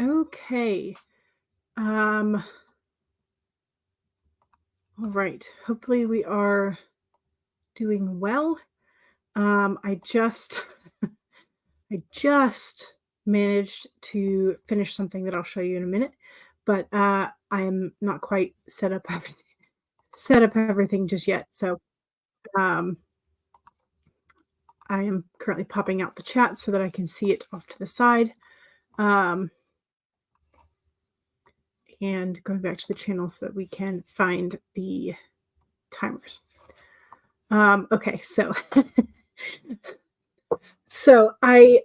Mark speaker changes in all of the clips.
Speaker 1: Okay. All right. Hopefully we are doing well. I just I just managed to finish something that I'll show you in a minute, but I am not quite set up everything just yet. So um I am currently popping out the chat so that I can see it off to the side. Um and going back to the channel so that we can find the timers. Okay, so I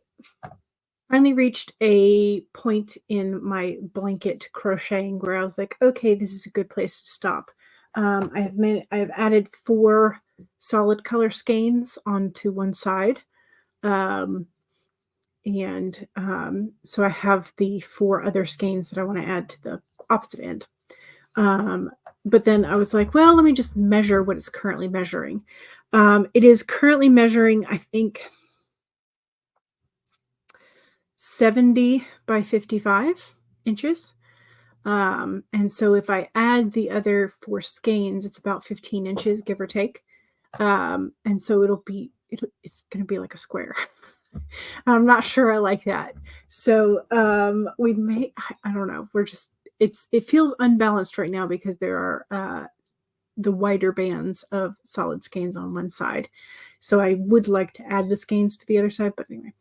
Speaker 1: finally reached a point in my blanket crocheting where I was like, okay, this is a good place to stop. I have added 4 solid color skeins onto one side. Um, so I have the 4 other skeins that I want to add to the opposite end. But then I was like, well, let me just measure what it's currently measuring. It is currently measuring, I think, 70 by 55 inches. And so if I add the other 4 skeins, it's about 15 inches, give or take. And so it's going to be like a square. I'm not sure I like that. So I don't know. It feels unbalanced right now because there are the wider bands of solid skeins on one side. So I would like to add the skeins to the other side, but anyway.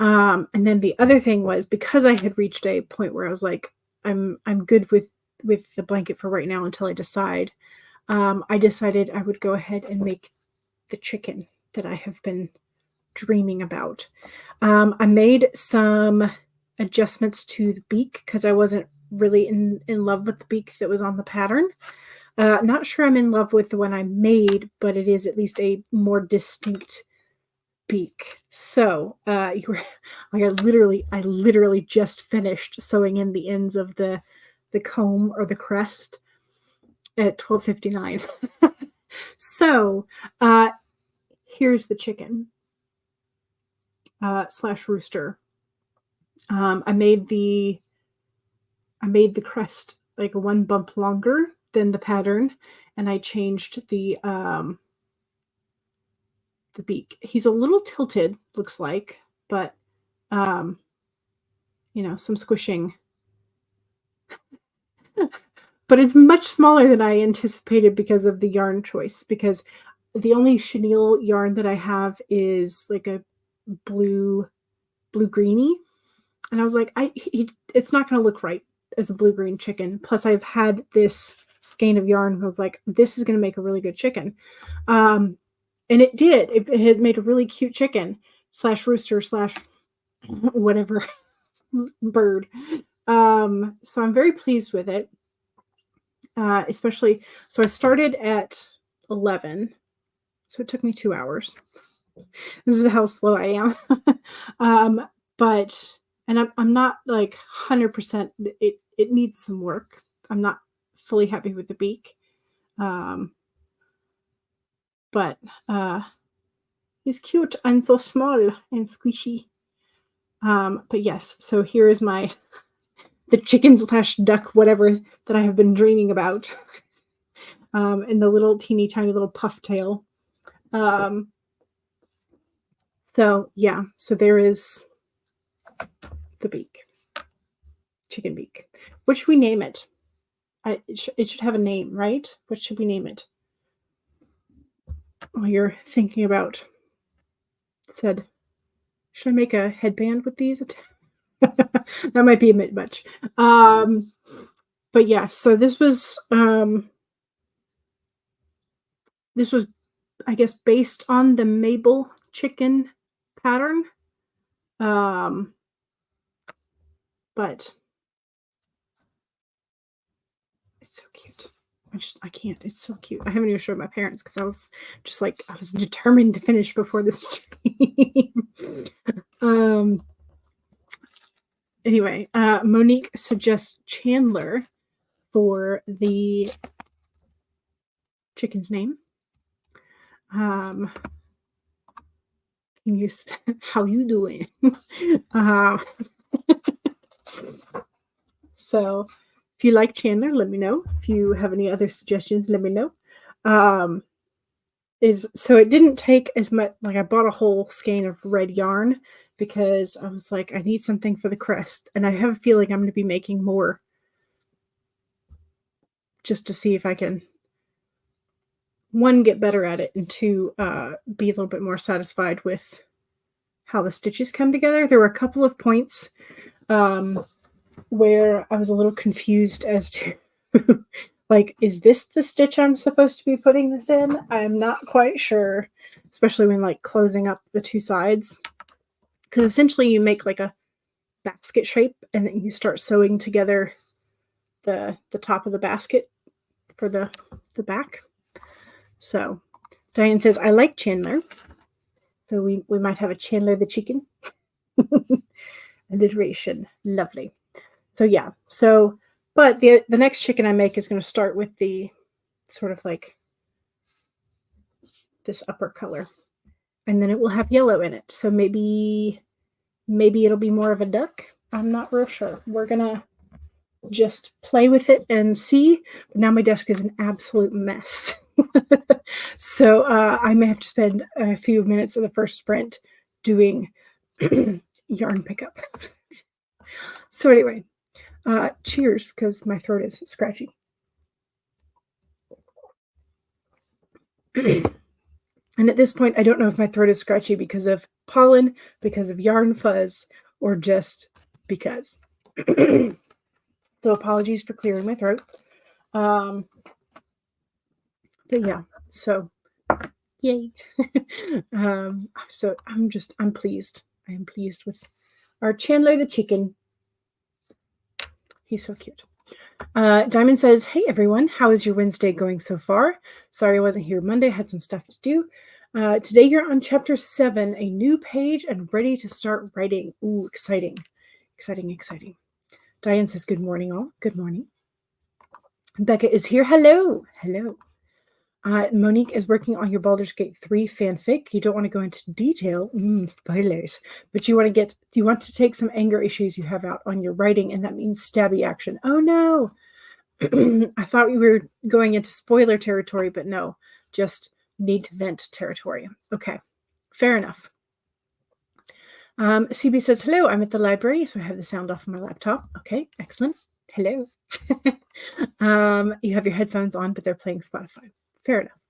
Speaker 1: And then the other thing was, because I had reached a point where I was like, I'm good with the blanket for right now until I decide. I decided I would go ahead and make the chicken that I have been dreaming about. I made some adjustments to the beak because I wasn't really in love with the beak that was on the pattern. Not sure I'm in love with the one I made, but it is at least a more distinct beak. So I literally just finished sewing in the ends of the comb or the crest at 12:59. So here's the chicken slash rooster. I made the crest like 1 bump longer than the pattern, and I changed the beak. He's a little tilted, looks like, but some squishing. But it's much smaller than I anticipated because of the yarn choice, because the only chenille yarn that I have is like a blue greeny, and I was like, it's not going to look right as a blue green chicken. Plus I've had this skein of yarn, and I was like, this is going to make a really good chicken. And it did. It has made a really cute chicken slash rooster slash whatever bird. So I'm very pleased with it. Especially, so I started at 11, so it took me 2 hours. This is how slow I am. And I'm not like 100%. It needs some work. I'm not fully happy with the beak. But he's cute and so small and squishy. But yes, so here is the chicken slash duck, whatever, that I have been dreaming about. And the little teeny tiny little puff tail. So yeah, so there is the beak, chicken beak. What should we name it? It should have a name, right? What should we name it? While you're thinking about, should I make a headband with these? That might be a bit much. But yeah, so this was, I guess, based on the Mabel chicken pattern. But it's so cute. I can't. It's so cute. I haven't even showed my parents because I was determined to finish before this stream. Anyway, Monique suggests Chandler for the chicken's name. Can you how you doing? So if you like Chandler, let me know. If you have any other suggestions, let me know. So it didn't take as much, like I bought a whole skein of red yarn because I was like, I need something for the crest. And I have a feeling I'm going to be making more just to see if I can, one, get better at it, and two, be a little bit more satisfied with how the stitches come together. There were a couple of points where I was a little confused as to like, is this the stitch I'm supposed to be putting this in? I'm not quite sure, especially when like closing up the two sides, because essentially you make like a basket shape and then you start sewing together the top of the basket for the back. So Diane says, I like Chandler. So we might have a Chandler the chicken. Alliteration. Lovely. So yeah. So, but the next chicken I make is going to start with the sort of like this upper color. And then it will have yellow in it. So maybe it'll be more of a duck. I'm not real sure. We're going to just play with it and see. But now my desk is an absolute mess. So I may have to spend a few minutes of the first sprint doing yarn pickup. So anyway, cheers, because my throat is scratchy. And at this point, I don't know if my throat is scratchy because of pollen, because of yarn fuzz, or just because. So apologies for clearing my throat. But yeah, so yay. So I'm pleased. I am pleased with our Chandler the chicken. He's so cute. Diamond says, hey everyone, how is your Wednesday going so far? Sorry I wasn't here Monday, had some stuff to do. Today you're on chapter 7, a new page and ready to start writing. Ooh, exciting. Exciting. Diane says, good morning all. Good morning. Becca is here. Hello. Monique is working on your Baldur's Gate 3 fanfic. You don't want to go into detail, spoilers, but you want to take some anger issues you have out on your writing, and that means stabby action. Oh no. I thought we were going into spoiler territory, but no, just need to vent territory. Okay, fair enough. CB says, hello, I'm at the library, so I have the sound off of my laptop. Okay, excellent. Hello. You have your headphones on, but they're playing Spotify. Fair enough.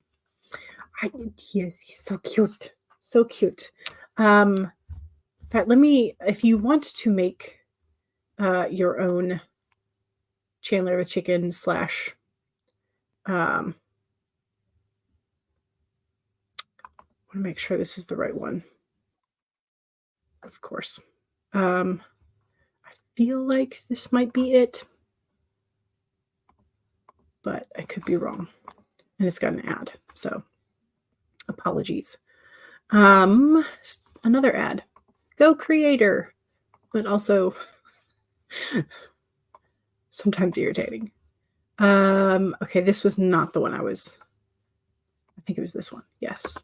Speaker 1: Yes, he's so cute. So cute. In fact, if you want to make your own Chandler the chicken / I want to make sure this is the right one. Of course. I feel like this might be it, but I could be wrong. And it's got an ad, so apologies. Another ad. Go creator, but also sometimes irritating. Okay, this was not the one I think it was this one. Yes.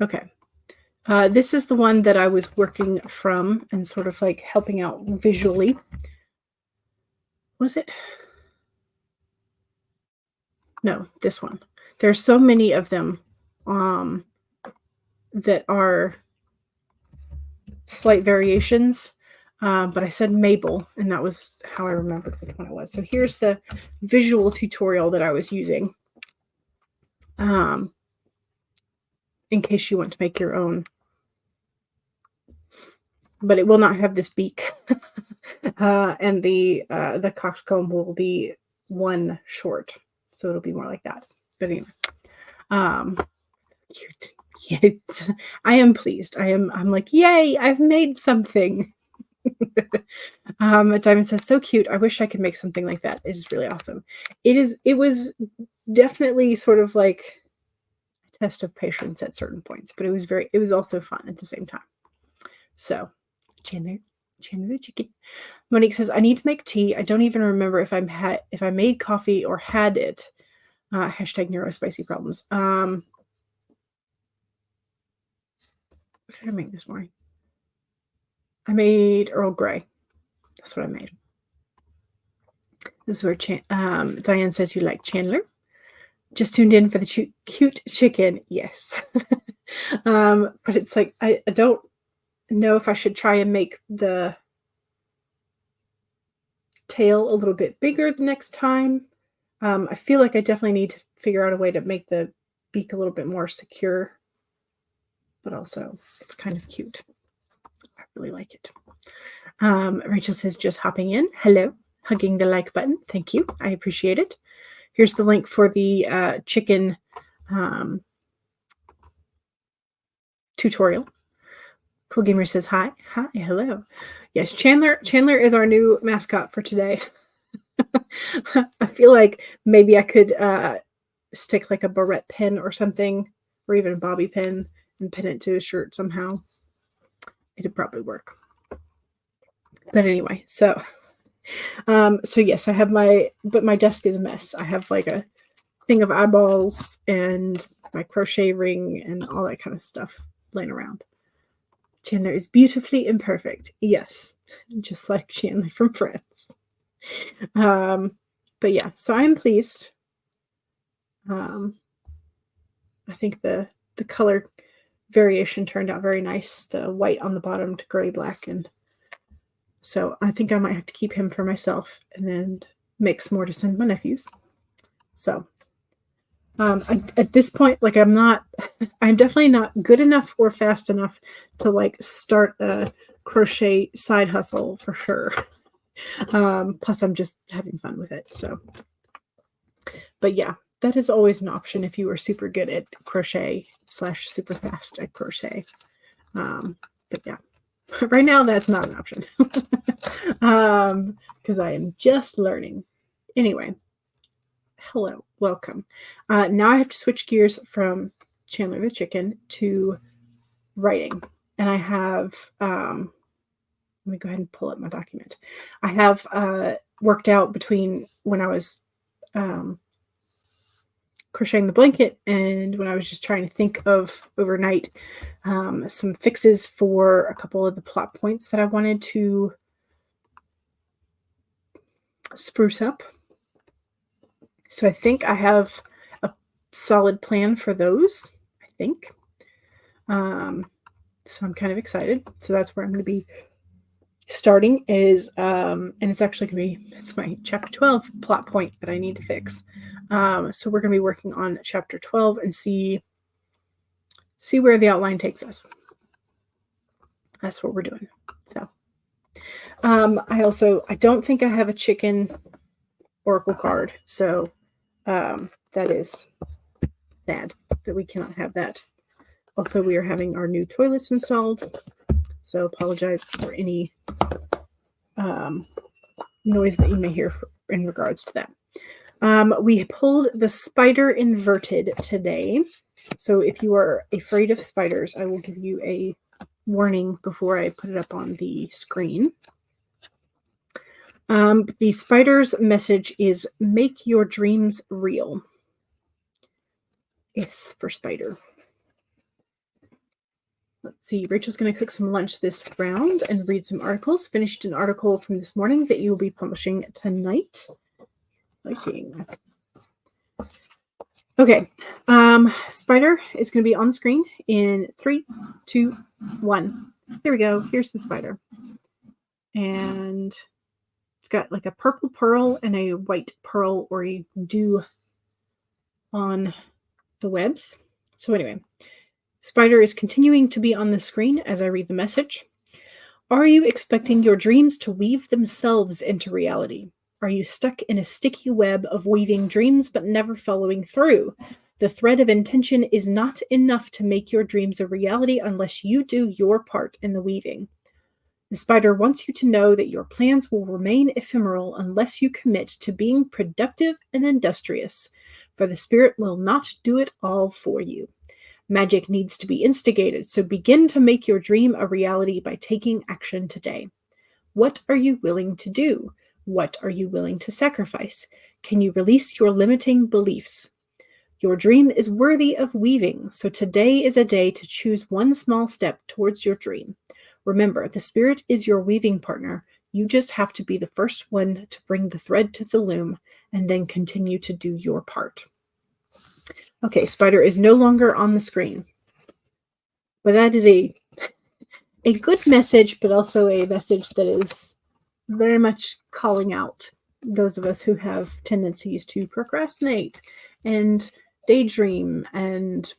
Speaker 1: Okay. This is the one that I was working from and sort of like helping out visually. Was it? No, this one. There's so many of them that are slight variations, but I said Mabel, and that was how I remembered which one it was. So here's the visual tutorial that I was using in case you want to make your own. But it will not have this beak. And the coxcomb will be one short. So it'll be more like that. But anyway. Cute. Yes. I am pleased. I'm like, yay, I've made something. Diamond says, so cute. I wish I could make something like that. It is really awesome. It was definitely sort of like a test of patience at certain points, but it was also fun at the same time. So Chandler the chicken. Monique says, I need to make tea. I don't even remember if I made coffee or had it. Hashtag neurospicy problems. What did I make this morning? I made Earl Grey. That's what I made. This is where Diane says you like Chandler. Just tuned in for the cute chicken. Yes. But it's like, I don't know if I should try and make the tail a little bit bigger the next time. I feel like I definitely need to figure out a way to make the beak a little bit more secure, but also it's kind of cute. I really like it. Rachel says, just hopping in. Hello. Hugging the like button. Thank you. I appreciate it. Here's the link for the chicken tutorial. Cool Gamer says, hi. Hi. Hello. Yes, Chandler is our new mascot for today. I feel like maybe I could stick like a barrette pin or something, or even a bobby pin, and pin it to a shirt somehow. It'd probably work. But anyway, so yes, I have but my desk is a mess. I have like a thing of eyeballs and my crochet ring and all that kind of stuff laying around. Chandler is beautifully imperfect. Yes, just like Chandler from Friends. But yeah, so I'm pleased. I think the color variation turned out very nice. The white on the bottom to gray black, and so I think I might have to keep him for myself and then mix more to send my nephews. So at this point, like I'm definitely not good enough or fast enough to like start a crochet side hustle for sure. Plus I'm just having fun with it. So, but yeah, that is always an option if you are super good at crochet / super fast at crochet. But yeah, right now that's not an option. Because I am just learning. Anyway, hello, welcome. Now I have to switch gears from Chandler the chicken to writing. And I have, let me go ahead and pull up my document. I have worked out between when I was crocheting the blanket and when I was just trying to think of overnight some fixes for a couple of the plot points that I wanted to spruce up. So I think I have a solid plan for those, I think. So I'm kind of excited. So that's where I'm going to be starting is, and it's actually going to be, it's my chapter 12 plot point that I need to fix. So we're going to be working on chapter 12 and see where the outline takes us. That's what we're doing. So, I don't think I have a chicken oracle card. So, that is sad that we cannot have that. Also, we are having our new toilets installed. So apologize for any noise that you may hear in regards to that. We pulled the spider inverted today. So if you are afraid of spiders, I will give you a warning before I put it up on the screen. The spider's message is make your dreams real. S for spider. Let's see, Rachel's going to cook some lunch this round and read some articles. Finished an article from this morning that you will be publishing tonight. Liking. Okay, spider is going to be on screen in 3, 2, 1. Here we go. Here's the spider. And it's got like a purple pearl and a white pearl or a dew on the webs. So anyway, spider is continuing to be on the screen as I read the message. Are you expecting your dreams to weave themselves into reality? Are you stuck in a sticky web of weaving dreams but never following through? The thread of intention is not enough to make your dreams a reality unless you do your part in the weaving. The spider wants you to know that your plans will remain ephemeral unless you commit to being productive and industrious, for the spirit will not do it all for you. Magic needs to be instigated, so begin to make your dream a reality by taking action today. What are you willing to do? What are you willing to sacrifice? Can you release your limiting beliefs? Your dream is worthy of weaving, so today is a day to choose one small step towards your dream. Remember, the spirit is your weaving partner. You just have to be the first one to bring the thread to the loom and then continue to do your part. Okay, spider is no longer on the screen. But that is a good message, but also a message that is very much calling out those of us who have tendencies to procrastinate and daydream and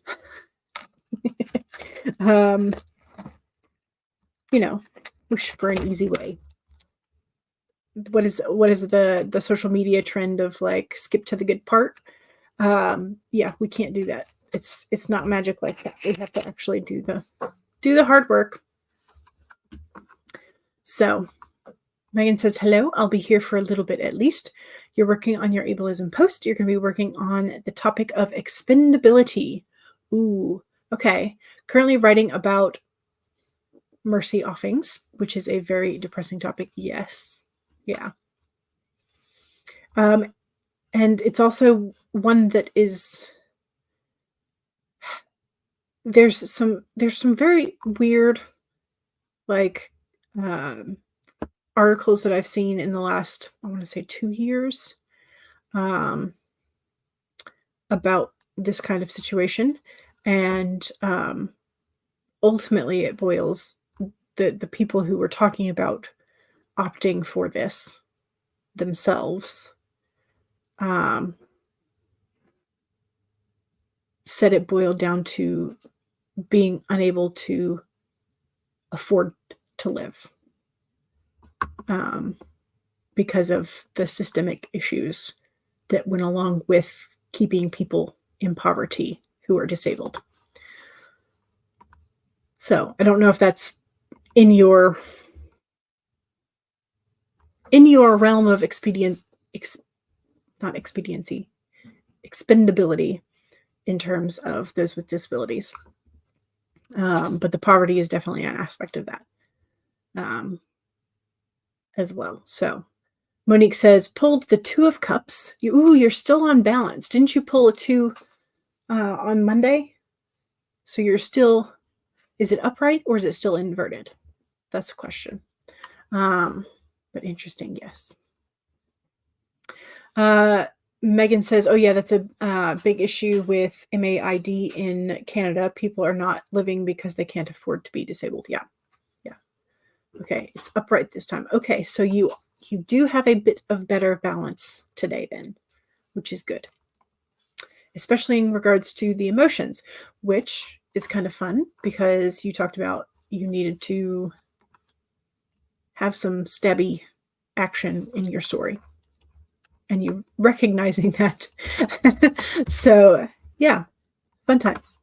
Speaker 1: wish for an easy way. What is the social media trend of like skip to the good part? Yeah, we can't do that. It's not magic like that. We have to actually do the hard work. So Megan says, hello, I'll be here for a little bit at least. You're working on your ableism post. You're going to be working on the topic of expendability. Ooh, okay. Currently writing about mercy offings, which is a very depressing topic. Yes. Yeah. And it's also one that is, there's some very weird, like, articles that I've seen in the last, I want to say 2 years, about this kind of situation. And ultimately it boils, the people who were talking about opting for this themselves said it boiled down to being unable to afford to live because of the systemic issues that went along with keeping people in poverty who are disabled. So I don't know if that's in your realm of expendability in terms of those with disabilities. But the poverty is definitely an aspect of that as well. So Monique says, pulled the 2 of Cups. You're still on balance. Didn't you pull a 2 on Monday? So you're still, is it upright or is it still inverted? That's the question. But interesting, yes. Megan says, oh yeah, that's a big issue with MAID in Canada. People are not living because they can't afford to be disabled. Yeah. Okay, it's upright this time. Okay, so you do have a bit of better balance today then, which is good. Especially in regards to the emotions, which is kind of fun because you talked about you needed to have some stabby action in your story. And you recognizing that. So, yeah, fun times.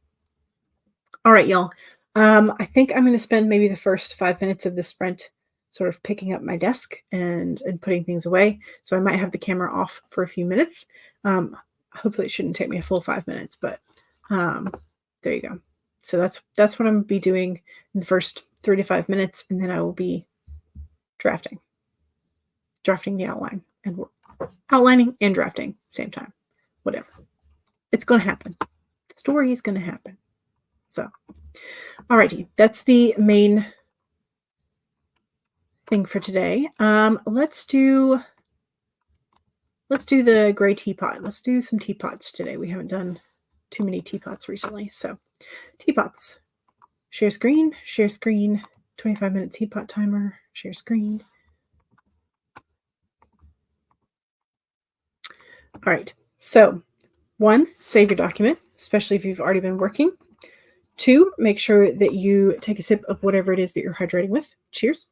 Speaker 1: All right, y'all. I think I'm going to spend maybe the first 5 minutes of this sprint sort of picking up my desk and putting things away. So I might have the camera off for a few minutes. Hopefully it shouldn't take me a full 5 minutes, but there you go. So that's what I'm going to be doing in the first 3 to 5 minutes, and then I will be drafting the outline and outlining and drafting same time. Whatever. It's going to happen. The story is going to happen. So, alrighty, that's the main thing for today. Let's do the gray teapot. Let's do some teapots today. We haven't done too many teapots recently. So, teapots. Share screen, 25-minute teapot timer, share screen. All right. So, 1, save your document, especially if you've already been working. 2, make sure that you take a sip of whatever it is that you're hydrating with. Cheers.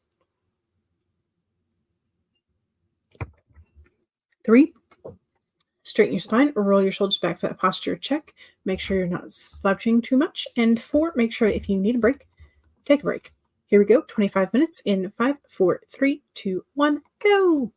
Speaker 1: 3, straighten your spine or roll your shoulders back for that posture check. Make sure you're not slouching too much. And 4, make sure if you need a break, take a break. Here we go. 25 minutes in 5, 4, 3, 2, 1, go.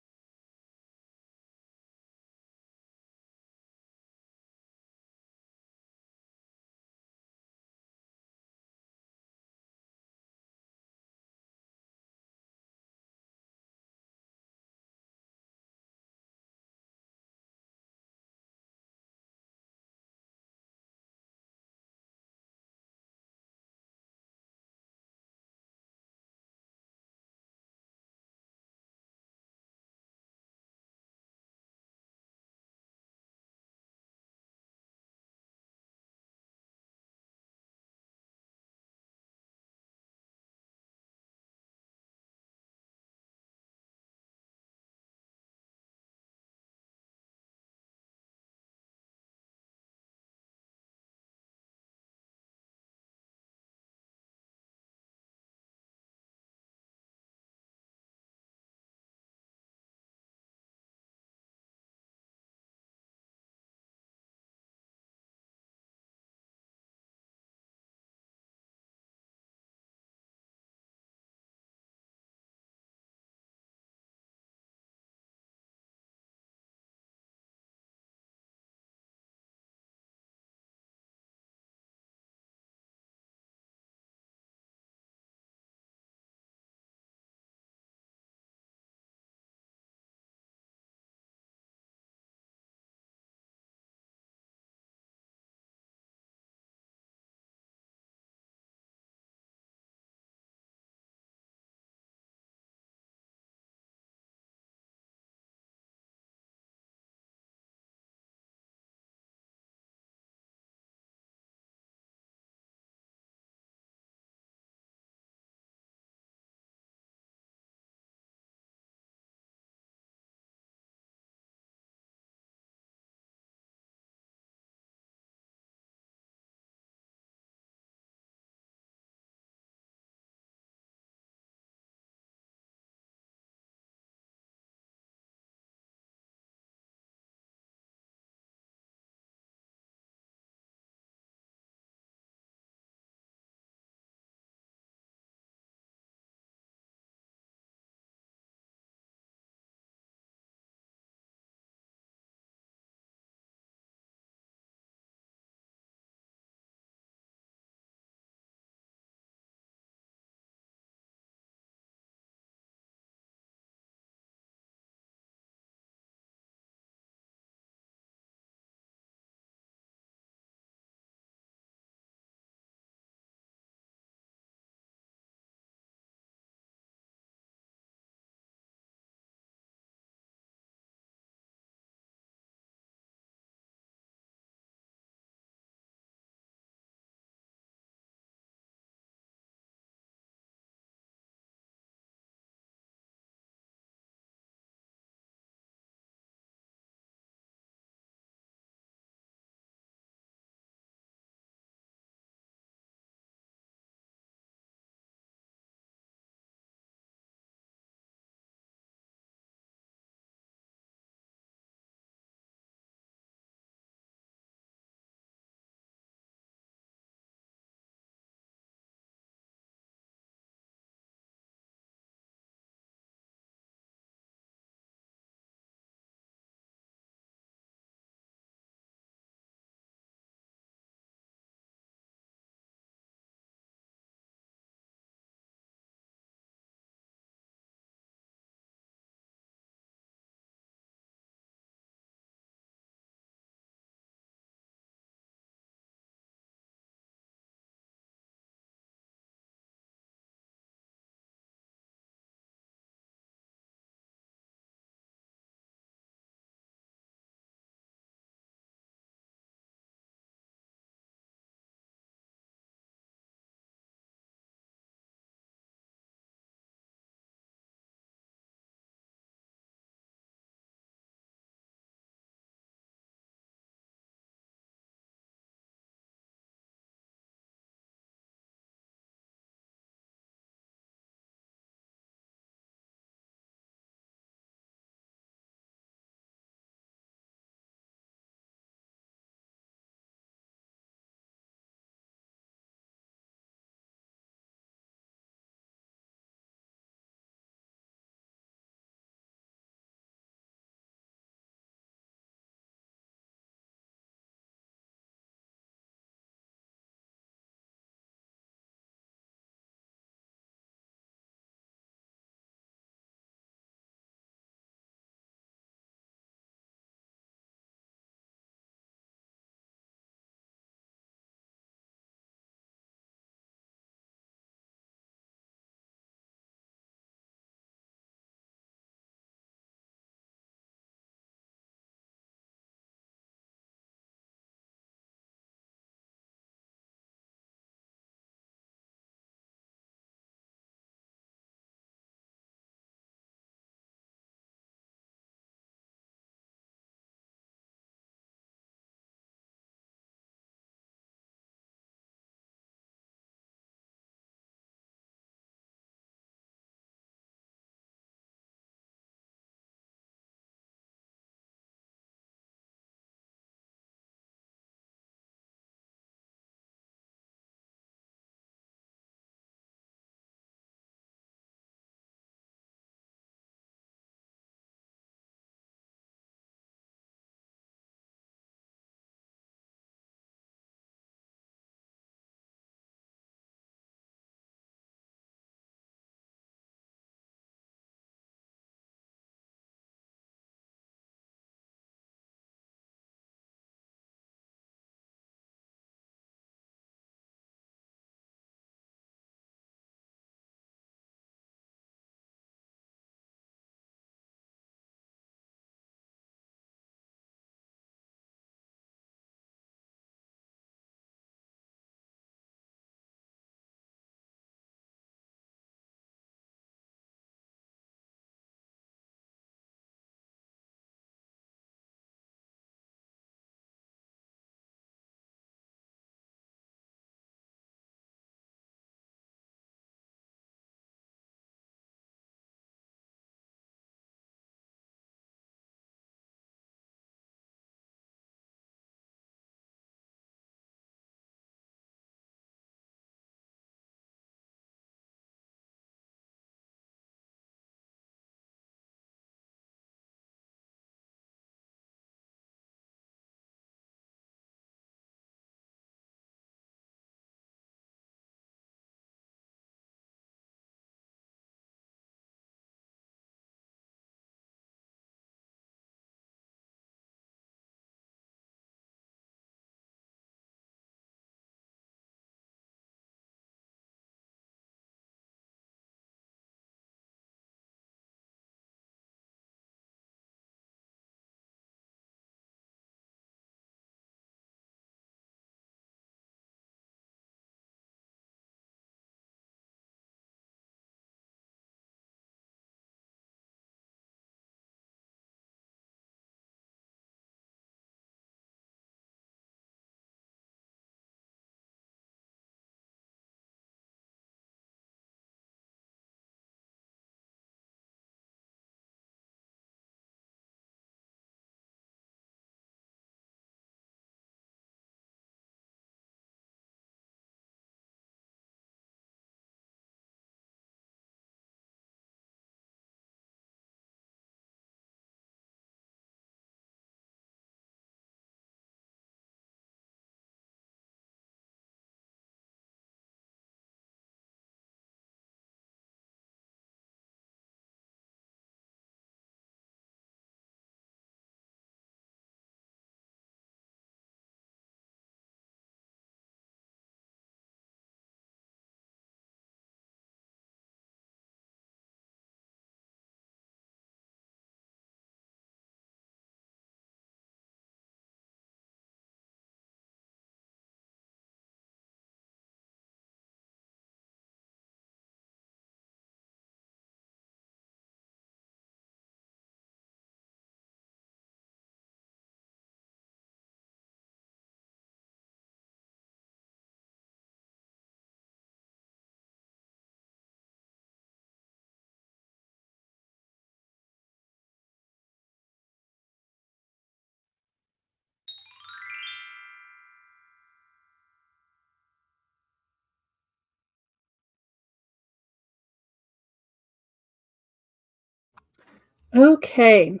Speaker 1: Okay.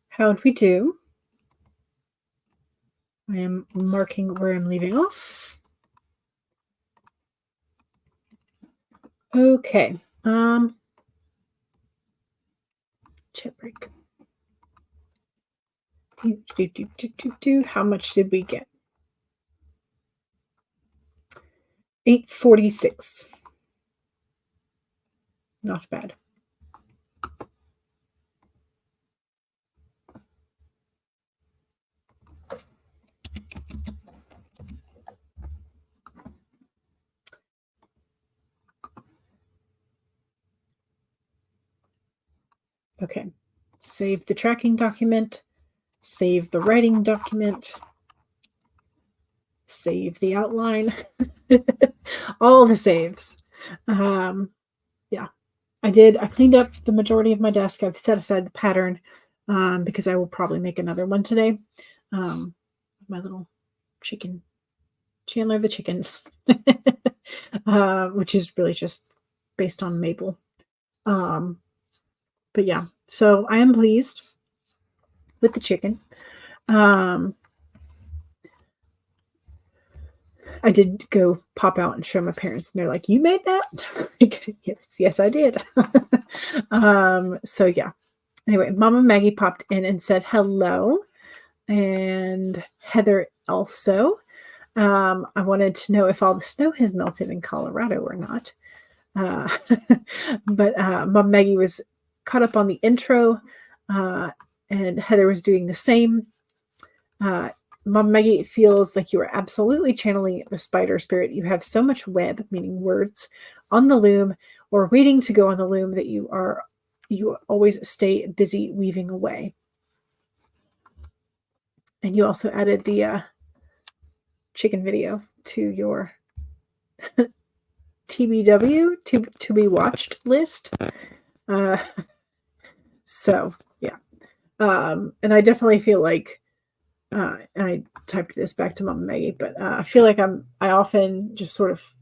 Speaker 1: How'd we do? I am marking where I'm leaving off. Okay. Chat break. How much did we get? 846. Not bad. Okay. Save the tracking document. Save the writing document. Save the outline. All the saves. Yeah. I cleaned up the majority of my desk. I've set aside the pattern because I will probably make another one today. My little chicken, Chandler the chicken, which is really just based on Mabel. But yeah, so I am pleased with the chicken. I did go pop out and show my parents, and they're like, "You made that?" Like, yes, I did. So yeah. Anyway, Mama Maggie popped in and said hello, and Heather also. I wanted to know if all the snow has melted in Colorado or not. But Mom Maggie was caught up on the intro, and Heather was doing the same. Mom Maggie feels like you are absolutely channeling the spider spirit. You have so much web, meaning words, on the loom or waiting to go on the loom that you always stay busy weaving away. And you also added the chicken video to your TBW, to be watched list. So yeah. And I definitely feel like, and I typed this back to Mama Maggie, but I feel like I often just sort of,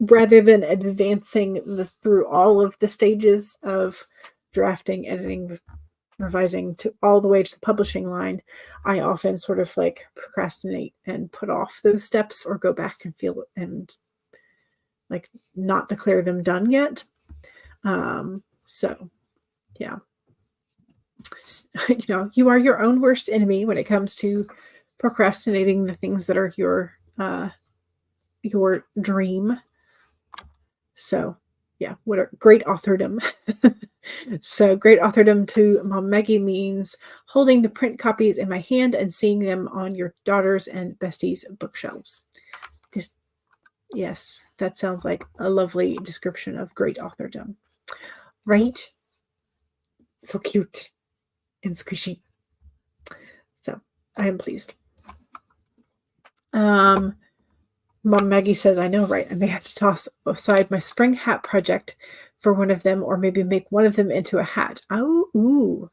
Speaker 1: rather than advancing through all of the stages of drafting, editing, revising to all the way to the publishing line, I often sort of like procrastinate and put off those steps or go back and feel and like not declare them done yet. So yeah. You are your own worst enemy when it comes to procrastinating the things that are your dream. So yeah, what a great authordom. So great authordom to Mom Maggie means holding the print copies in my hand and seeing them on your daughters and besties' bookshelves. Yes, that sounds like a lovely description of great authordom. Right? So cute and squishy. So I am pleased. Mom Maggie says, I know, right? I may have to toss aside my spring hat project for one of them, or maybe make one of them into a hat. Oh, ooh.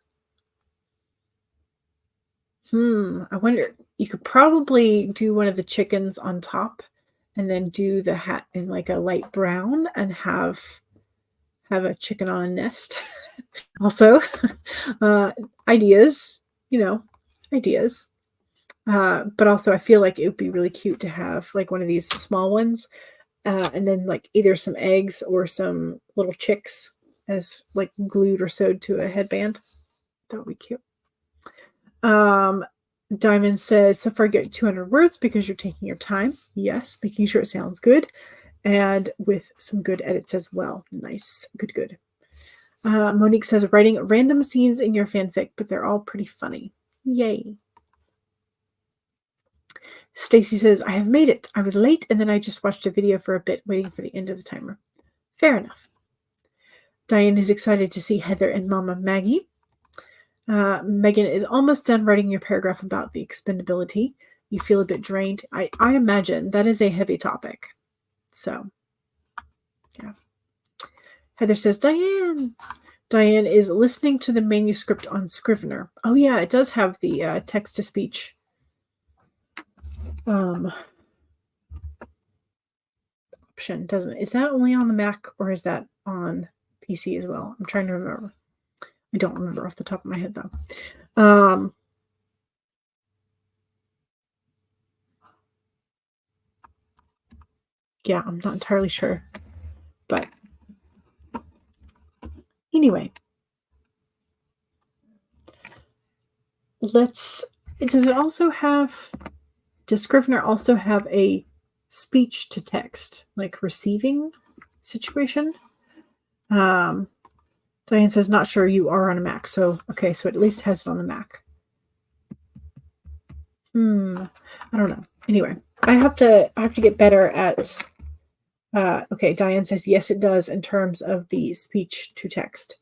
Speaker 1: I wonder, you could probably do one of the chickens on top and then do the hat in like a light brown and have a chicken on a nest. Also, ideas, ideas. But also I feel like it would be really cute to have like one of these small ones, and then like either some eggs or some little chicks as like glued or sewed to a headband. That would be cute. Diamond says, so far get 200 words because you're taking your time. Yes, making sure it sounds good and with some good edits as well. Nice. Good. Monique says, writing random scenes in your fanfic, but they're all pretty funny. Yay. Stacy says, I have made it. I was late and then I just watched a video for a bit waiting for the end of the timer. Fair enough. Diane is excited to see Heather and Mama Maggie. Megan is almost done writing your paragraph about the expendability. You feel a bit drained. I imagine that is a heavy topic. So, yeah. Heather says, Diane is listening to the manuscript on Scrivener. Oh, yeah, it does have the text-to-speech option, doesn't it? Is that only on the Mac or is that on PC as well? I'm trying to remember. I don't remember off the top of my head, though. Yeah, I'm not entirely sure. But anyway, does Scrivener also have a speech to text, like receiving situation? Diane says, not sure, you are on a Mac. So, okay, so it at least has it on the Mac. I don't know. Anyway, I have to get better at, okay, Diane says, yes, it does in terms of the speech to text.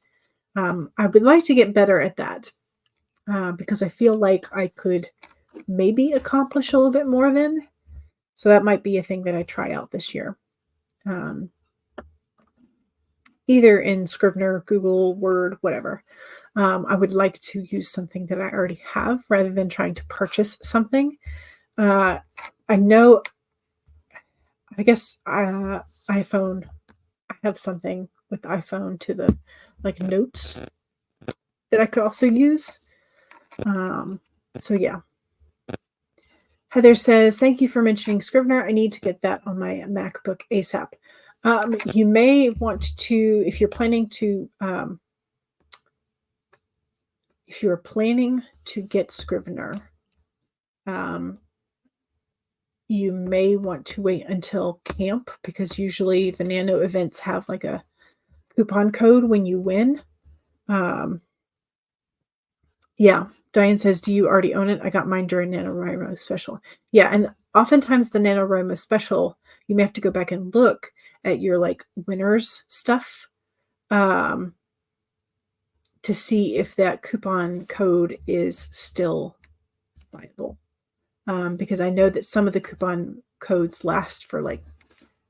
Speaker 1: I would like to get better at that because I feel like I could maybe accomplish a little bit more then. So that might be a thing that I try out this year. Either in Scrivener, Google, Word, whatever. I would like to use something that I already have rather than trying to purchase something. I know, I guess iPhone, I have something with iPhone to the like notes that I could also use. So yeah. Heather says, thank you for mentioning Scrivener. I need to get that on my MacBook ASAP. You may want to, if you're planning to get Scrivener, you may want to wait until camp because usually the Nano events have like a coupon code when you win. Yeah. Diane says, do you already own it? I got mine during NaNoWriMo special. Yeah, and oftentimes the NaNoWriMo special, you may have to go back and look at your like winners stuff to see if that coupon code is still viable. Because I know that some of the coupon codes last for like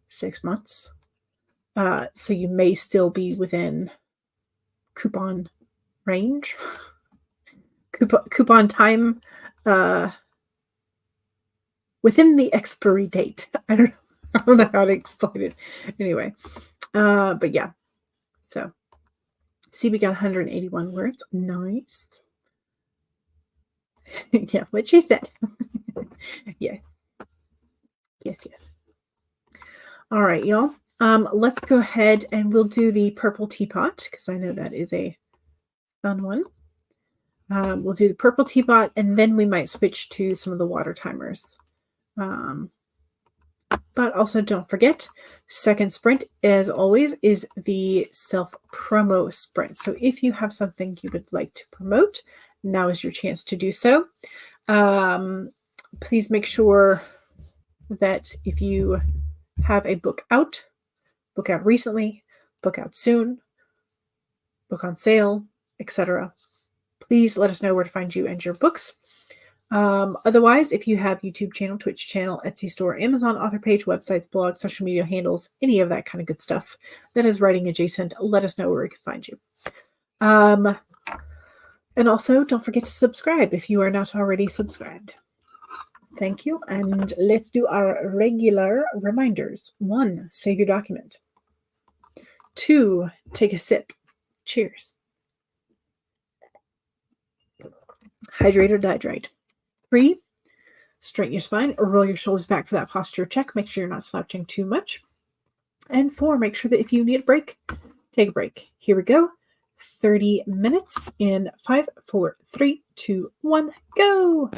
Speaker 1: 6 months. So you may still be within coupon range. Coupon time within the expiry date. I don't know how to explain it. Anyway, but yeah. So, see, we got 181 words. Nice. Yeah, what she said. Yeah. Yes. All right, y'all. Let's go ahead and we'll do the purple teapot because I know that is a fun one. We'll do the purple teapot and then we might switch to some of the water timers. But also don't forget, second sprint, as always, is the self-promo sprint. So if you have something you would like to promote, now is your chance to do so. Please make sure that if you have a book out recently, book out soon, book on sale, etc., please let us know where to find you and your books. Otherwise, if you have YouTube channel, Twitch channel, Etsy store, Amazon author page, websites, blogs, social media handles, any of that kind of good stuff that is writing adjacent, let us know where we can find you. And also, don't forget to subscribe if you are not already subscribed. Thank you. And let's do our regular reminders. 1, save your document. 2, take a sip. Cheers. Hydrate or dehydrate. 3, straighten your spine or roll your shoulders back for that posture check. Make sure you're not slouching too much. And 4, make sure that if you need a break, take a break. Here we go. 30 minutes in 5, 4, 3, 2, 1, go.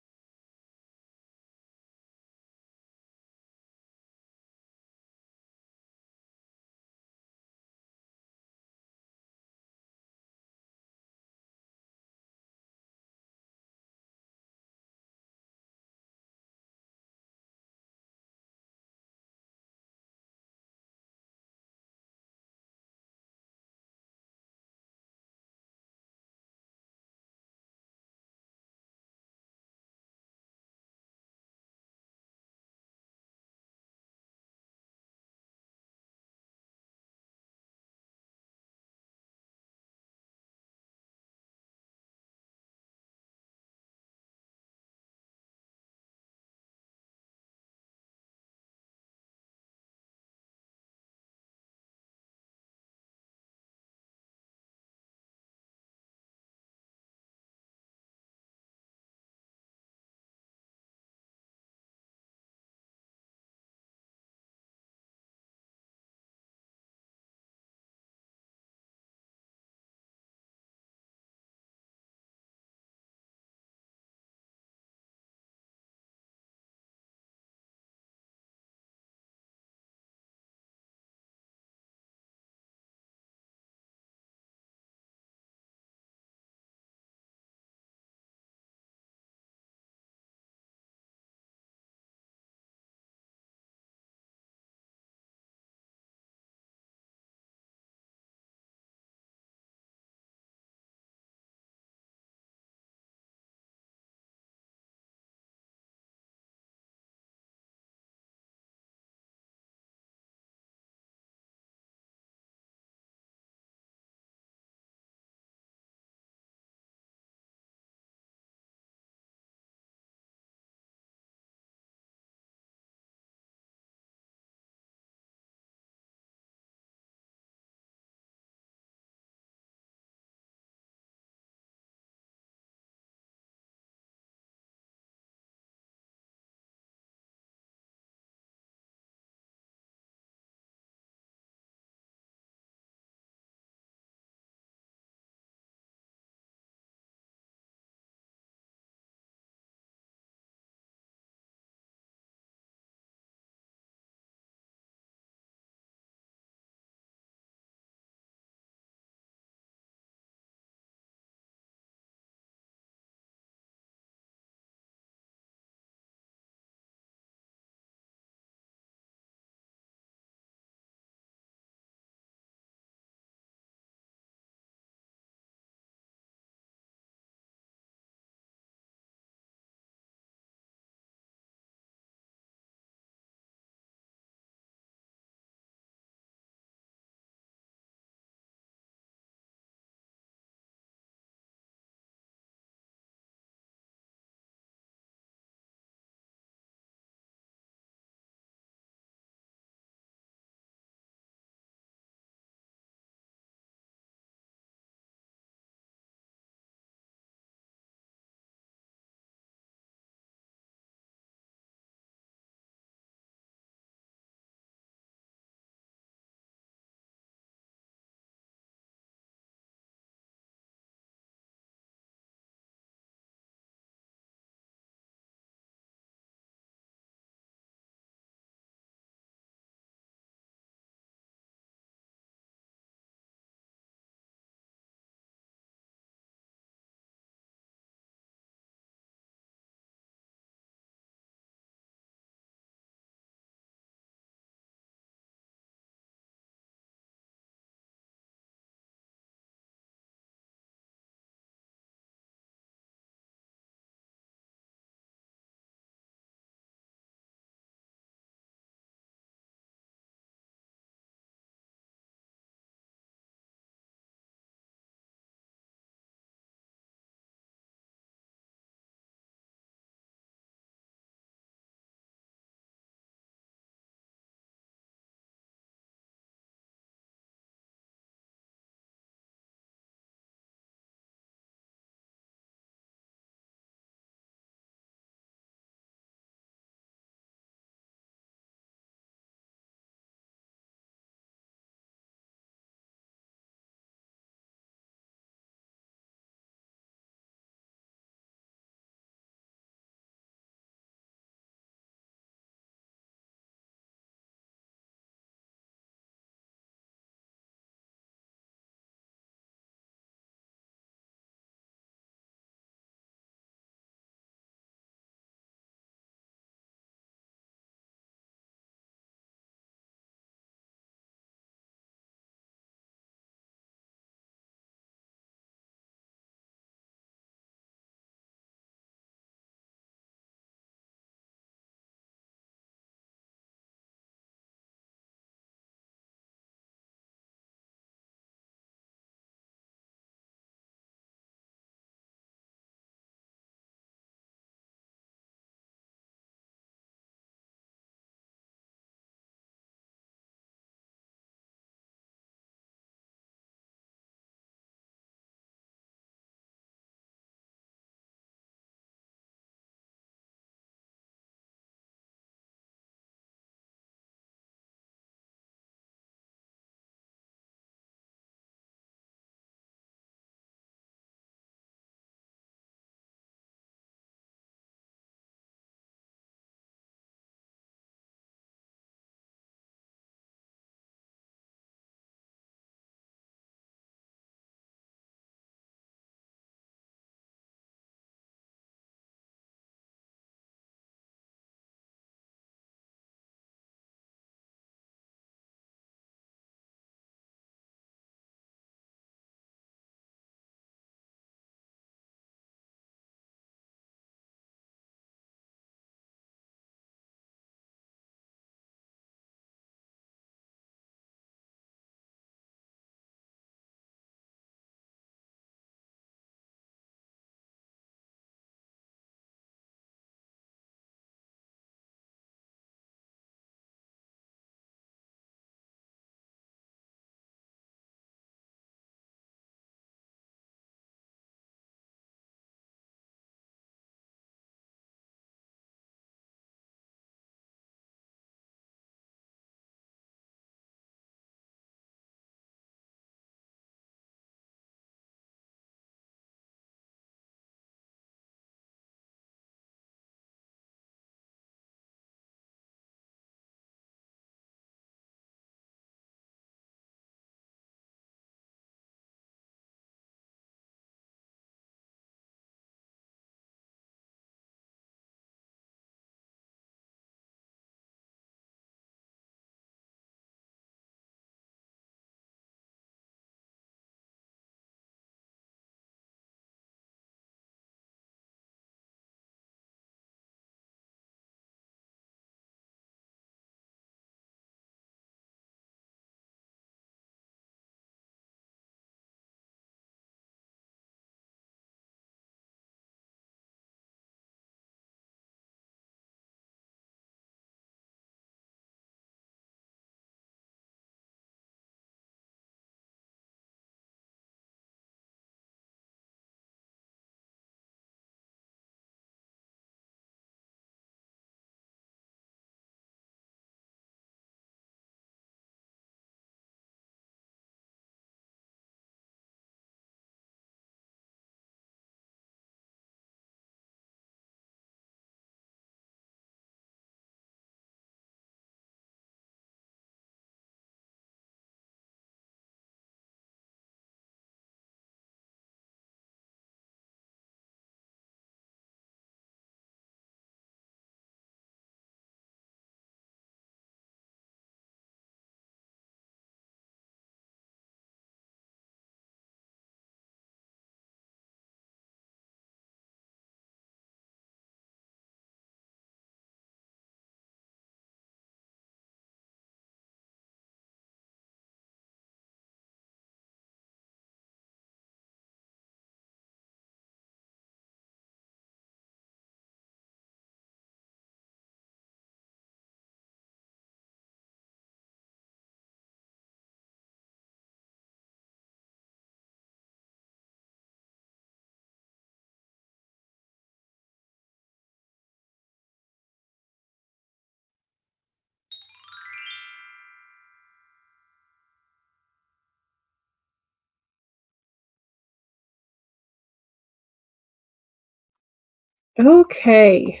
Speaker 1: Okay.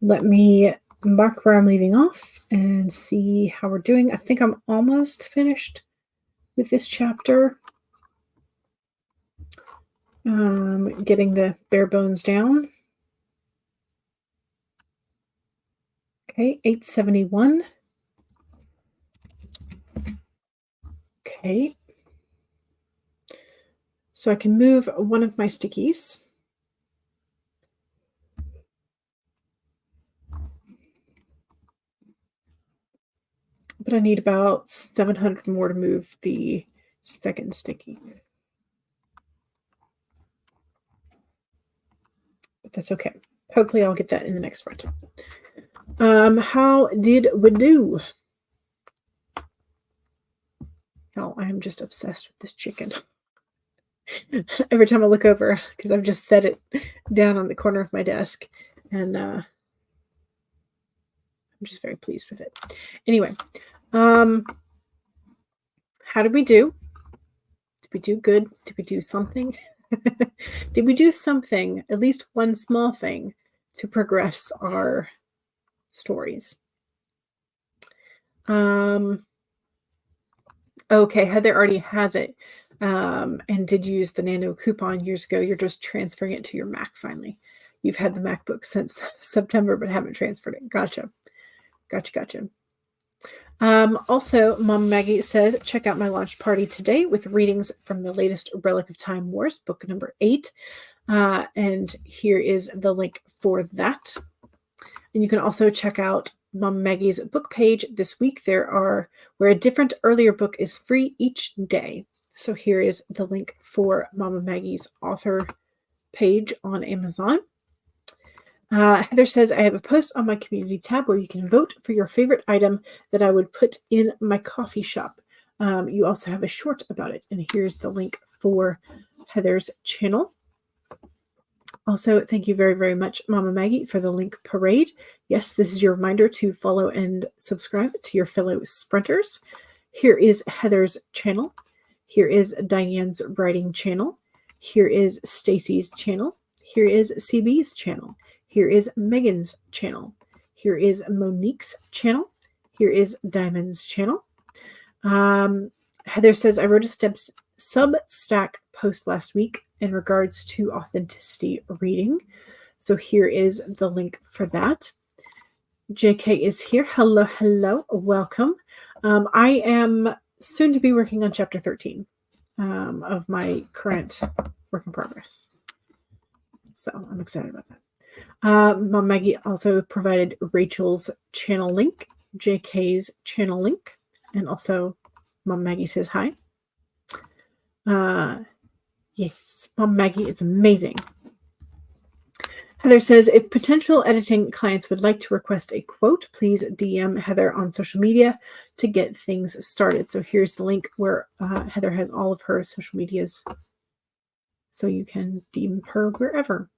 Speaker 1: Let me mark where I'm leaving off and see how we're doing. I think I'm almost finished with this chapter. Getting the bare bones down. Okay, 871. Okay. So I can move one of my stickies. But I need about 700 more to move the second sticky. But that's okay. Hopefully I'll get that in the next sprint. How did we do? Oh, I am just obsessed with this chicken. Every time I look over, because I've just set it down on the corner of my desk, and I'm just very pleased with it. Anyway, how did we do? Did we do good? Did we do something? Did we do something, at least one small thing, to progress our stories? Okay, Heather already has it, and did use the Nano coupon years ago. You're just transferring it to your Mac finally. You've had the MacBook since September, but haven't transferred it. Gotcha. Also, Mom Maggie says, check out my launch party today with readings from the latest Relic of Time Wars, book number 8. And here is the link for that. And you can also check out Mom Maggie's book page this week. Where a different earlier book is free each day. So here is the link for Mama Maggie's author page on Amazon. Heather says, I have a post on my community tab where you can vote for your favorite item that I would put in my coffee shop. You also have a short about it. And here's the link for Heather's channel. Also, thank you very, very much, Mama Maggie, for the link parade. Yes, this is your reminder to follow and subscribe to your fellow sprinters. Here is Heather's channel. Here is Diane's writing channel. Here is Stacy's channel. Here is CB's channel. Here is Megan's channel. Here is Monique's channel. Here is Diamond's channel. Heather says, I wrote a Substack post last week in regards to authenticity reading. So here is the link for that. JK is here. Hello. Welcome. I am soon to be working on chapter 13 of my current work in progress. So I'm excited about that. Mom Maggie also provided Rachel's channel link, JK's channel link, and also Mom Maggie says hi. Yes, Mom Maggie is amazing. Heather says, if potential editing clients would like to request a quote, please DM Heather on social media to get things started. So here's the link where Heather has all of her social medias, so you can DM her wherever.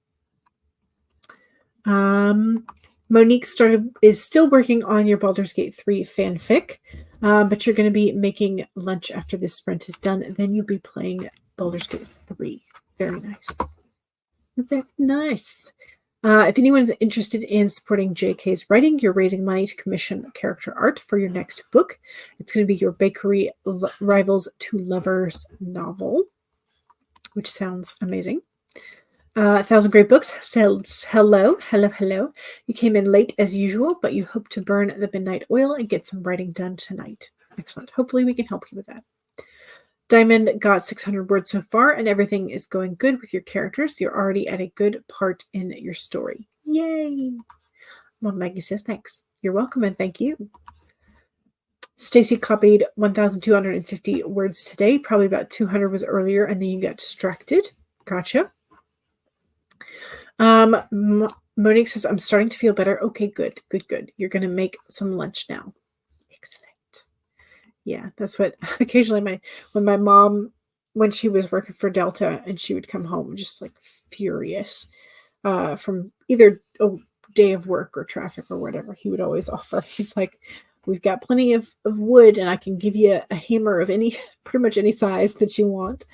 Speaker 1: Monique is still working on your Baldur's Gate 3 fanfic, but you're going to be making lunch after this sprint is done. Then you'll be playing Baldur's Gate 3. Very nice. Very nice. If anyone is interested in supporting JK's writing, you're raising money to commission character art for your next book. It's going to be your Bakery Rivals to Lovers novel, which sounds amazing. 1,000 Great Books says, hello. You came in late as usual, but you hope to burn the midnight oil and get some writing done tonight. Excellent. Hopefully we can help you with that. Diamond got 600 words so far, and everything is going good with your characters. You're already at a good part in your story. Yay! Mom Maggie says thanks. You're welcome, and thank you. Stacy copied 1,250 words today. Probably about 200 was earlier, and then you got distracted. Gotcha. Monique says, I'm starting to feel better. Okay, good. You're going to make some lunch now. Excellent. Yeah, that's what occasionally when my mom, when she was working for Delta and she would come home just like furious from either a day of work or traffic or whatever, he would always offer. He's like, we've got plenty of wood and I can give you a hammer of pretty much any size that you want.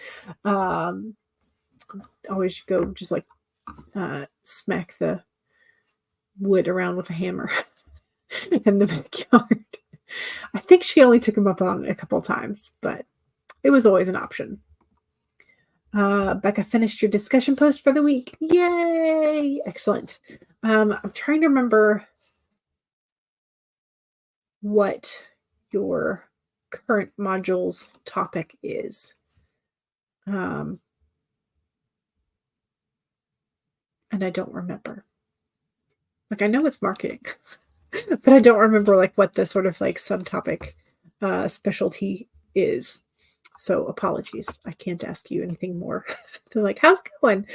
Speaker 1: Always go just like smack the wood around with a hammer in the backyard. I think she only took him up on it a couple times, but it was always an option. Becca finished your discussion post for the week. Yay! Excellent. I'm trying to remember what your current module's topic is. And I don't remember. Like, I know it's marketing, but I don't remember like what the sort of like subtopic specialty is. So apologies. I can't ask you anything more. They're like, how's it going?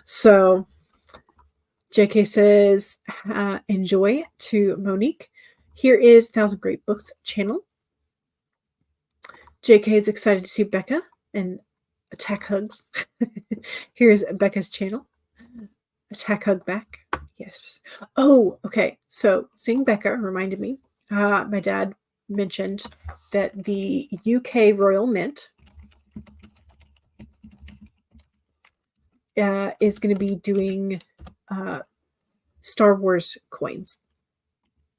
Speaker 1: So JK says, enjoy to Monique. Here is 1,000 Great Books channel. JK is excited to see Becca and attack hugs. Here's Becca's channel. Attack hug back. Yes. Oh, okay. So seeing Becca reminded me, my dad mentioned that the UK Royal Mint is going to be doing Star Wars coins.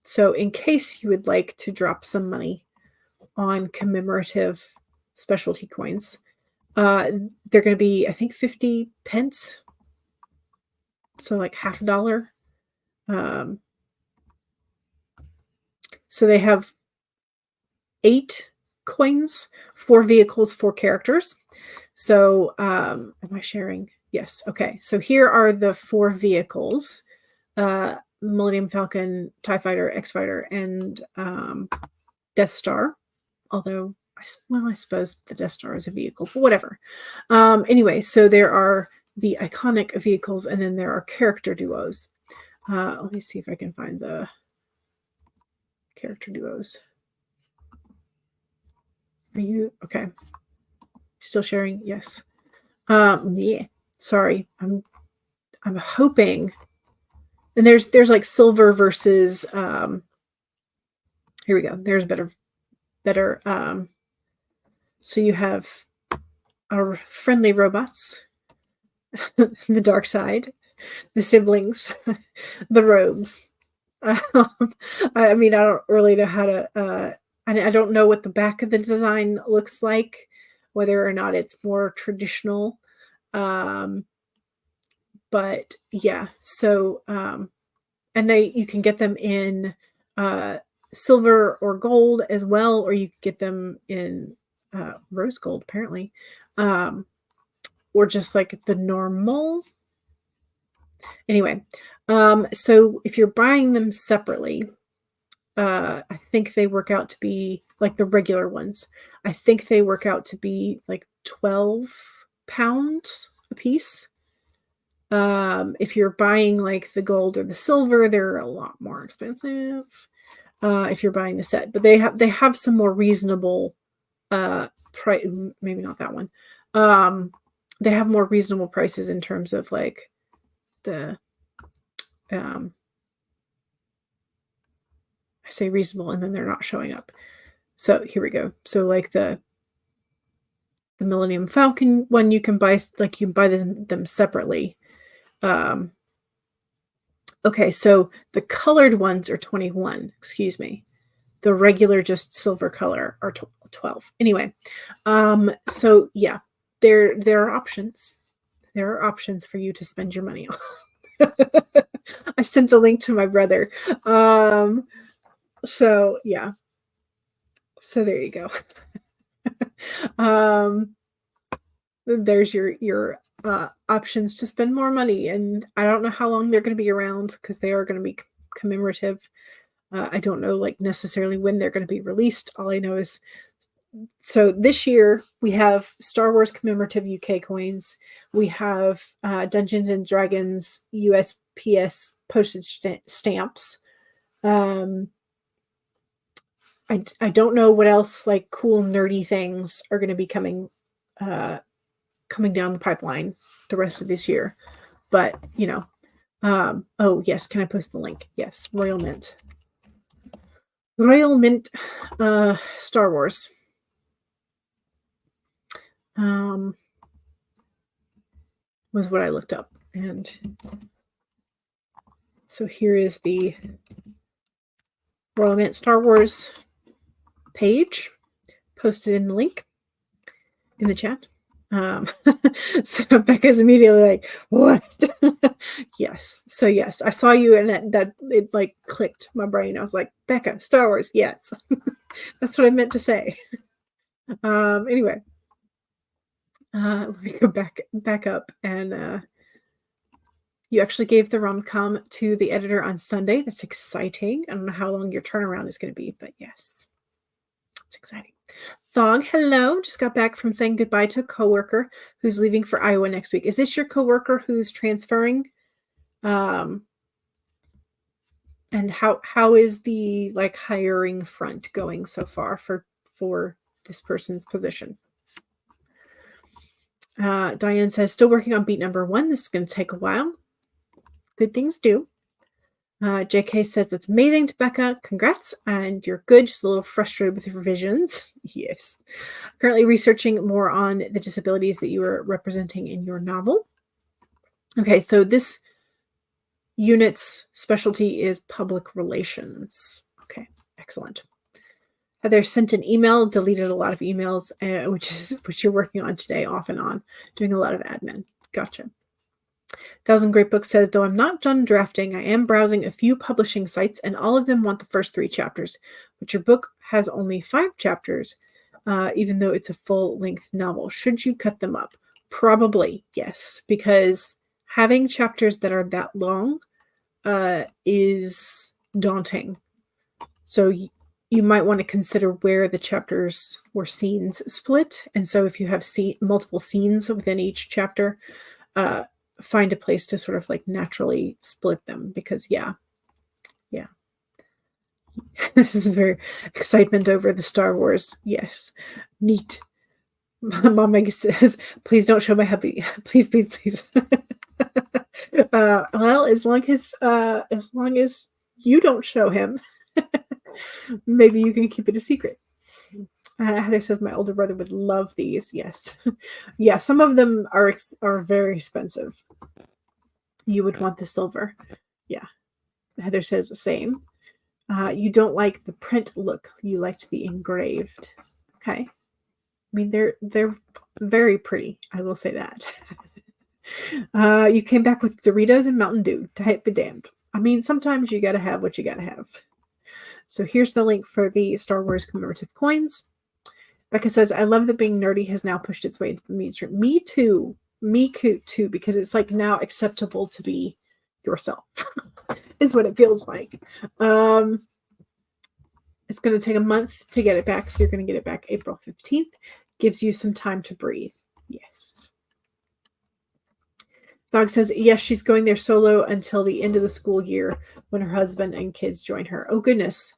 Speaker 1: So in case you would like to drop some money on commemorative specialty coins, they're going to be, I think, 50 pence. So like half $1. So they have 8 coins, 4 vehicles, 4 characters. So am I sharing? Yes. Okay. So here are the 4 vehicles. Millennium Falcon, TIE Fighter, X-Fighter, and Death Star. Although, I suppose the Death Star is a vehicle, but whatever. Anyway, so there are the iconic vehicles, and then there are character duos. Let me see if I can find the character duos. Are you okay? Still sharing? Yes. Yeah. Sorry. I'm hoping. And there's like silver versus here we go. There's better so you have our friendly robots, the dark side, the siblings, the rogues. I mean, I don't really know how to I don't know what the back of the design looks like, whether or not it's more traditional. But yeah, so and you can get them in silver or gold as well, or you can get them in rose gold apparently, or just like the normal. Anyway, so if you're buying them separately, I think they work out to be like the regular ones. I think they work out to be like £12 a piece. If you're buying like the gold or the silver, they're a lot more expensive. If you're buying the set, but they have some more reasonable price. Maybe not that one. They have more reasonable prices in terms of like the I say reasonable and then they're not showing up. So here we go. So like the Millennium Falcon one, you can buy them separately. Okay, so the colored ones are 21. Excuse me. The regular just silver color are 12. Anyway, so yeah, there are options. There are options for you to spend your money on. I sent the link to my brother. So yeah. So there you go. There's your options to spend more money, and I don't know how long they're going to be around because they are going to be commemorative. I don't know like necessarily when they're going to be released. All I know is, so this year we have Star Wars commemorative UK coins. We have Dungeons and Dragons USPS postage stamps. I don't know what else like cool nerdy things are going to be coming down the pipeline the rest of this year, but you know, oh yes, can I post the link? Yes, Royal Mint, Star Wars. Was what I looked up. And so here is the Royal Mint Star Wars page posted in the link in the chat. So Becca's immediately like, what? Yes. So yes, I saw you and that it like clicked my brain. I was like, Becca, Star Wars, yes. That's what I meant to say. Anyway. Let me go back up and you actually gave the rom-com to the editor on Sunday. That's exciting. I don't know how long your turnaround is going to be, but yes, it's exciting. Thog, hello. Just got back from saying goodbye to a coworker who's leaving for Iowa next week. Is this your coworker who's transferring? And how is the like hiring front going so far for this person's position? Diane says, still working on beat number 1. This is going to take a while. Good things do. JK says, that's amazing to Becca. Congrats. And you're good. Just a little frustrated with the revisions. Yes. Currently researching more on the disabilities that you were representing in your novel. Okay, so this unit's specialty is public relations. Okay, excellent. Heather sent an email, deleted a lot of emails, which you're working on today, off and on, doing a lot of admin. Gotcha. Thousand Great Books says, though I'm not done drafting, I am browsing a few publishing sites, and all of them want the first 3 chapters, but your book has only 5 chapters, even though it's a full-length novel. Should you cut them up? Probably, yes, because having chapters that are that long is daunting. So you might want to consider where the chapters or scenes split. And so if you have multiple scenes within each chapter, find a place to sort of like naturally split them, because yeah. This is very excitement over the Star Wars. Yes. Neat. Mom Maggie says, please don't show my hubby. Please. Well, as long as you don't show him, maybe you can keep it a secret. Heather says, my older brother would love these. Yes. Yeah, some of them are very expensive. You would want the silver. Yeah. Heather says the same. You don't like the print look. You liked the engraved. Okay. I mean, they're very pretty. I will say that. You came back with Doritos and Mountain Dew. Type be damned. I mean, sometimes you got to have what you got to have. So here's the link for the Star Wars commemorative coins. Becca says, I love that being nerdy has now pushed its way into the mainstream. Me too. Me too, because it's like now acceptable to be yourself, is what it feels like. It's going to take a month to get it back, so you're going to get it back April 15th. Gives you some time to breathe. Yes. Dog says, yes, she's going there solo until the end of the school year when her husband and kids join her. Oh, goodness.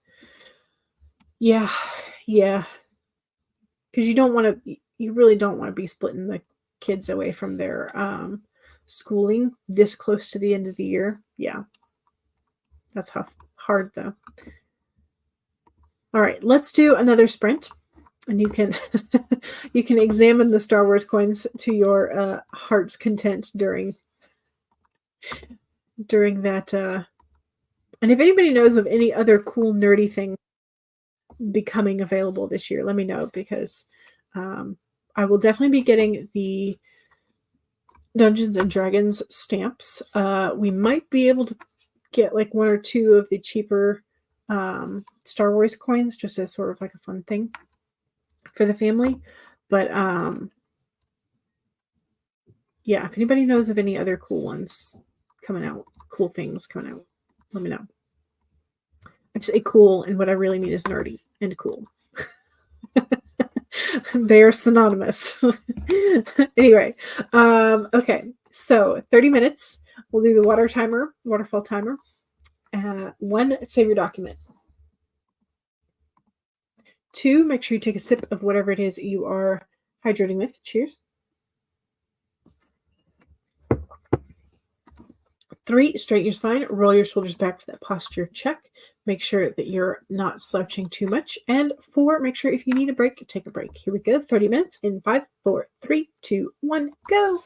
Speaker 1: Yeah. Because you really don't want to be splitting the kids away from their schooling this close to the end of the year. Yeah. That's hard, though. All right, let's do another sprint. And you can you can examine the Star Wars coins to your heart's content during that. And if anybody knows of any other cool nerdy thing becoming available this year, let me know, because I will definitely be getting the Dungeons and Dragons stamps. We might be able to get like 1 or 2 of the cheaper Star Wars coins, just as sort of like a fun thing for the family. But yeah, if anybody knows of any other cool ones coming out, cool things coming out, let me know. I say cool, and what I really mean is nerdy and cool. They are synonymous. Anyway, okay, so 30 minutes. We'll do the waterfall timer. 1, save your document. 2, make sure you take a sip of whatever it is you are hydrating with. Cheers. 3, straighten your spine, roll your shoulders back for that posture check. Make sure that you're not slouching too much. And 4, make sure if you need a break, take a break. Here we go. 30 minutes in 5, 4, 3, 2, 1, go.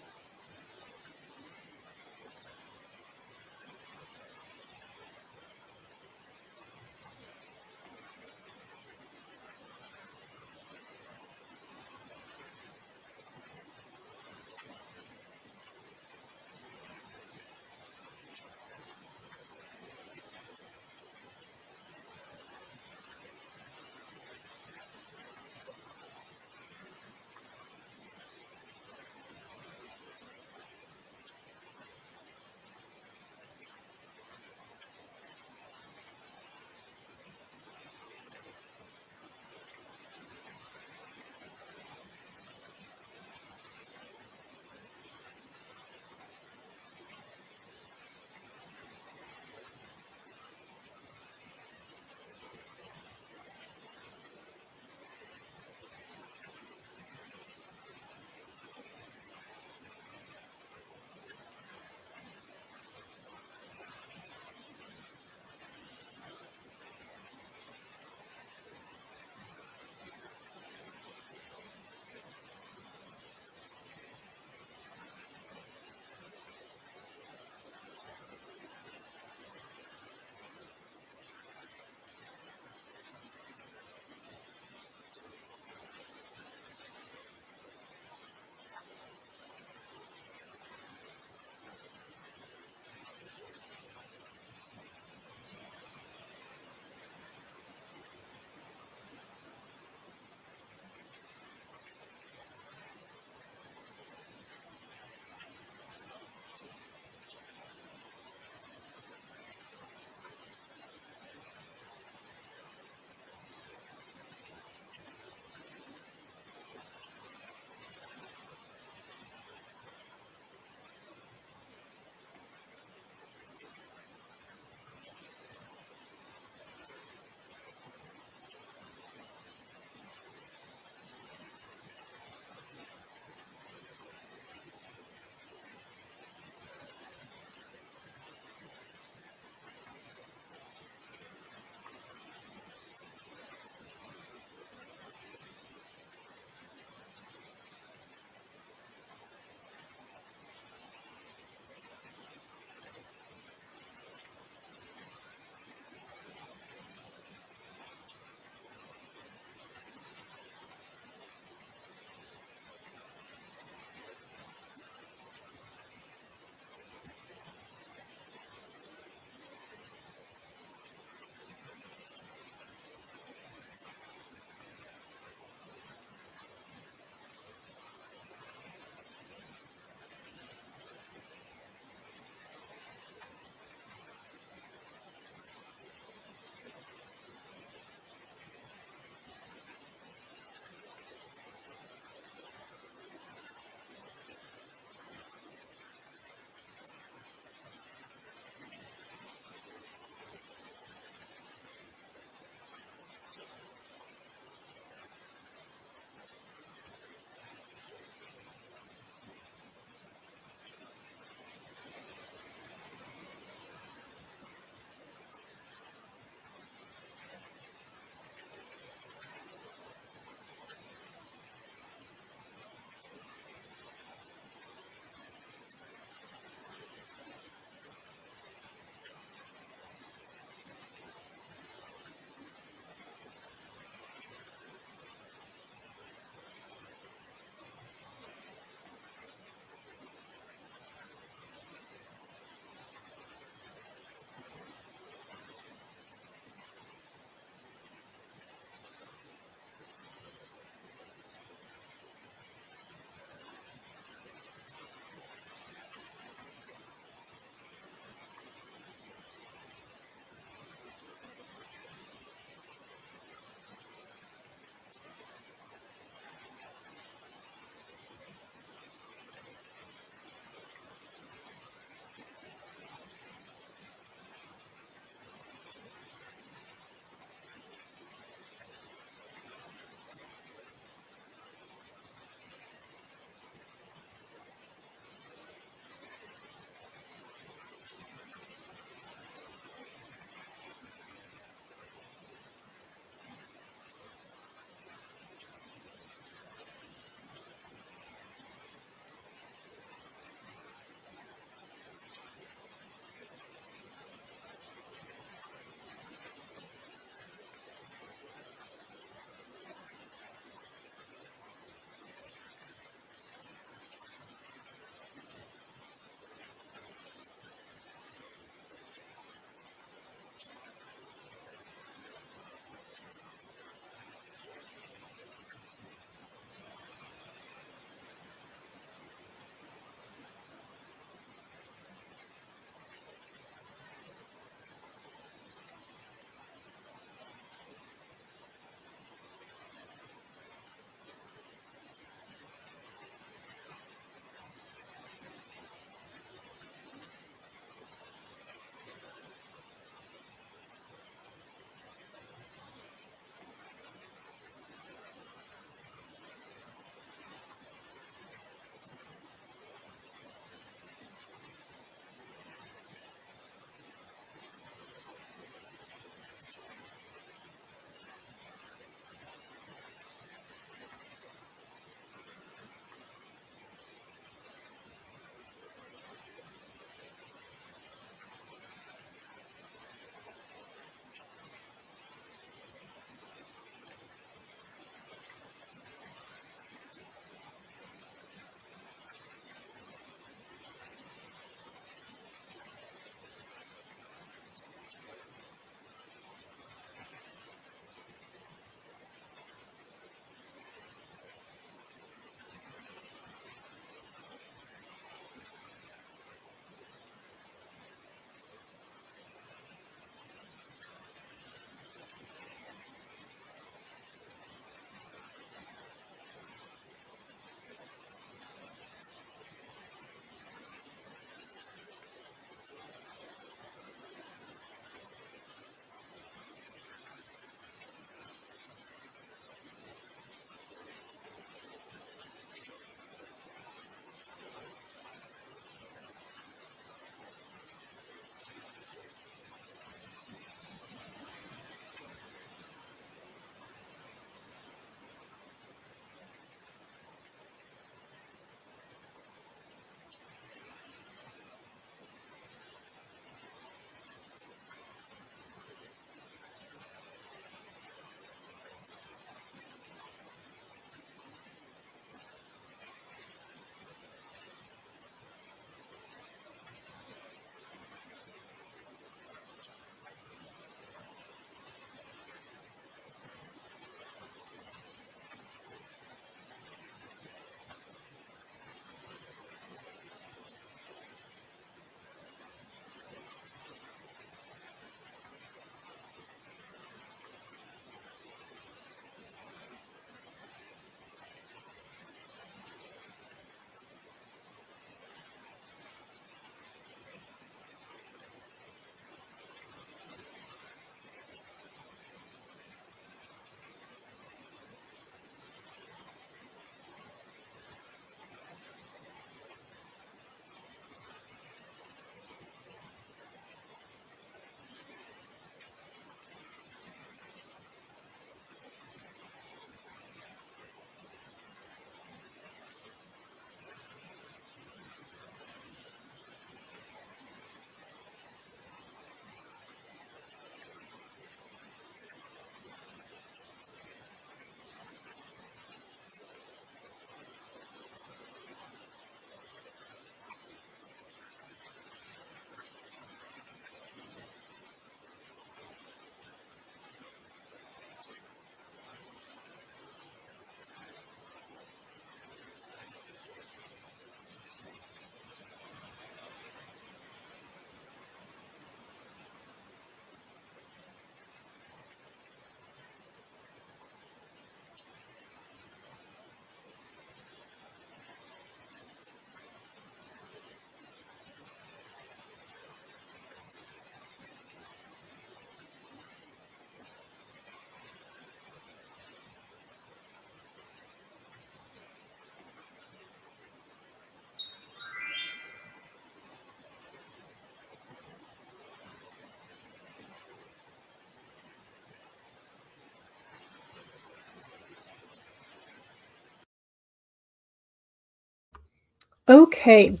Speaker 1: Okay.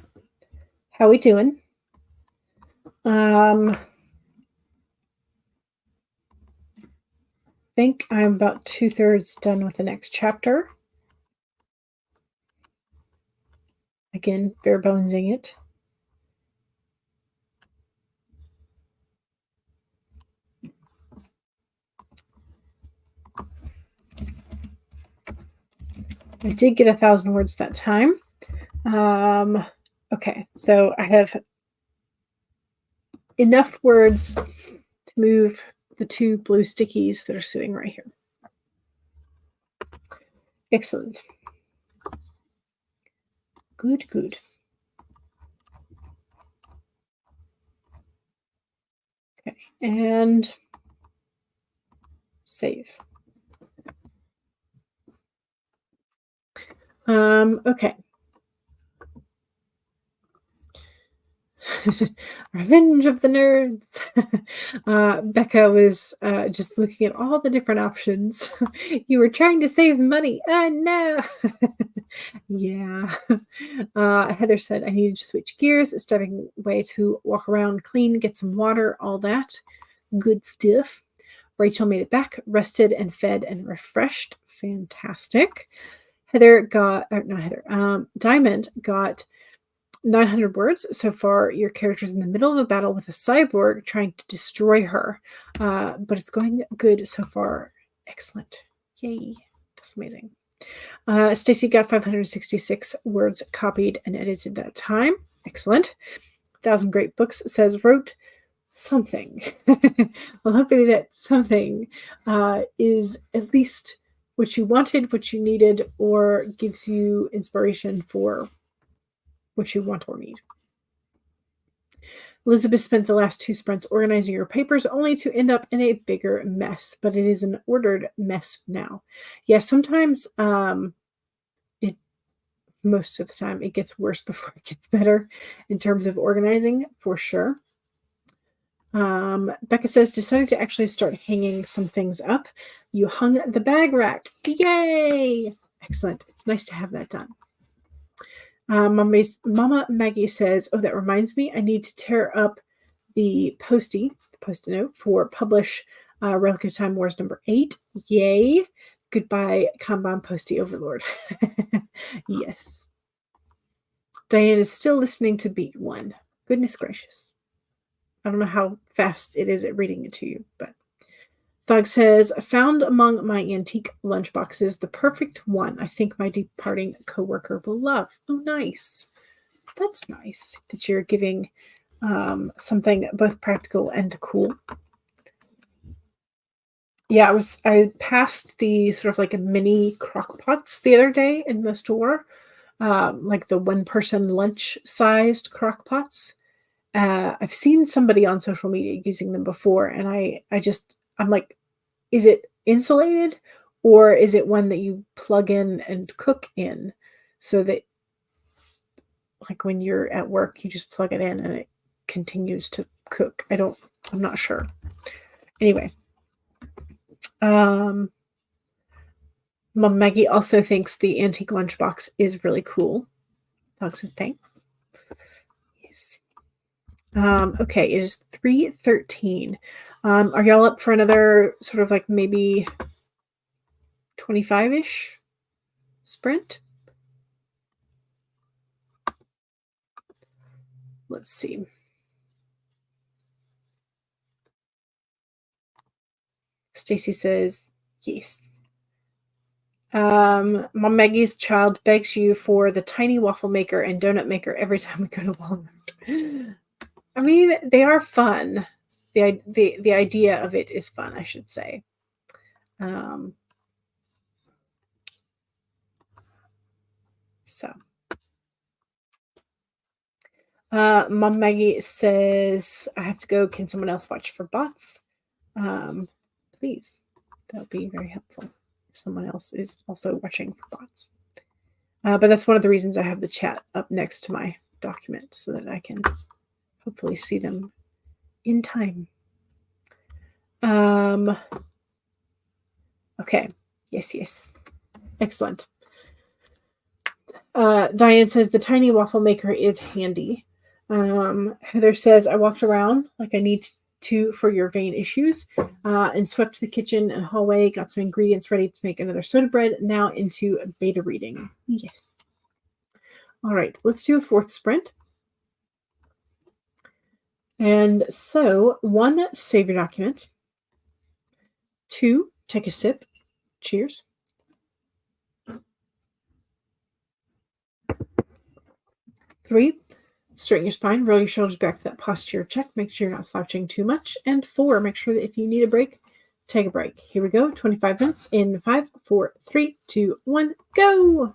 Speaker 1: How we doing? Think I'm about 2/3 done with the next chapter. Again, bare bonesing it. I did get 1,000 words that time. Okay, so I have enough words to move the 2 blue stickies that are sitting right here. Excellent. Good, good. Okay, and save. Okay. Revenge of the Nerds. Becca was just looking at all the different options. You were trying to save money. Oh no. Yeah. Heather said, I needed to switch gears, stepping away to walk around, clean, get some water, all that. Good stuff. Rachel made it back, rested and fed and refreshed. Fantastic. Diamond got 900 words. So far, your character's in the middle of a battle with a cyborg trying to destroy her. But it's going good so far. Excellent. Yay. That's amazing. Stacy got 566 words copied and edited that time. Excellent. 1,000 Great Books says wrote something. Well, hopefully that something is at least what you wanted, what you needed, or gives you inspiration for what you want or need. Elizabeth spent the last 2 sprints organizing her papers only to end up in a bigger mess, but it is an ordered mess now. Yes, sometimes most of the time it gets worse before it gets better in terms of organizing, for sure. Becca says, decided to actually start hanging some things up. You hung the bag rack. Yay! Excellent. It's nice to have that done. Mama Maggie says, oh, that reminds me, I need to tear up the post-it note for publish Relic of Time Wars number 8. Yay. Goodbye, Kanban Posty Overlord. Yes. Diane is still listening to beat 1. Goodness gracious. I don't know how fast it is at reading it to you, but Thug says, found among my antique lunchboxes the perfect one I think my departing coworker will love. Oh, nice. That's nice that you're giving something both practical and cool. Yeah, I passed the sort of like a mini crock pots the other day in the store, like the 1-person lunch-sized crock pots. I've seen somebody on social media using them before, and I'm like, is it insulated or is it one that you plug in and cook in so that like when you're at work, you just plug it in and it continues to cook? I'm not sure. Anyway, Mom Maggie also thinks the antique lunchbox is really cool. Dog says thanks. Yes. Okay, it is 3:13. Are y'all up for another sort of like maybe 25-ish sprint? Let's see. Stacy says yes. Mom Maggie's child begs you for the tiny waffle maker and donut maker every time we go to Walmart. I mean, they are fun. The idea of it is fun, I should say. Mom Maggie says, I have to go. Can someone else watch for bots? Please. That would be very helpful if someone else is also watching for bots. But that's one of the reasons I have the chat up next to my document so that I can hopefully see them in time. Okay. Yes. Excellent. Diane says the tiny waffle maker is handy. Heather says I walked around like I need to for your vein issues, and swept the kitchen and hallway. Got some ingredients ready to make another soda bread. Now into beta reading. Yes. All right, let's do a fourth sprint. And so, 1, save your document. 2, take a sip. Cheers. 3, straighten your spine, roll your shoulders back for that posture check. Make sure you're not slouching too much. And 4, make sure that if you need a break, take a break. Here we go. 25 minutes in 5, 4, 3, 2, 1, go.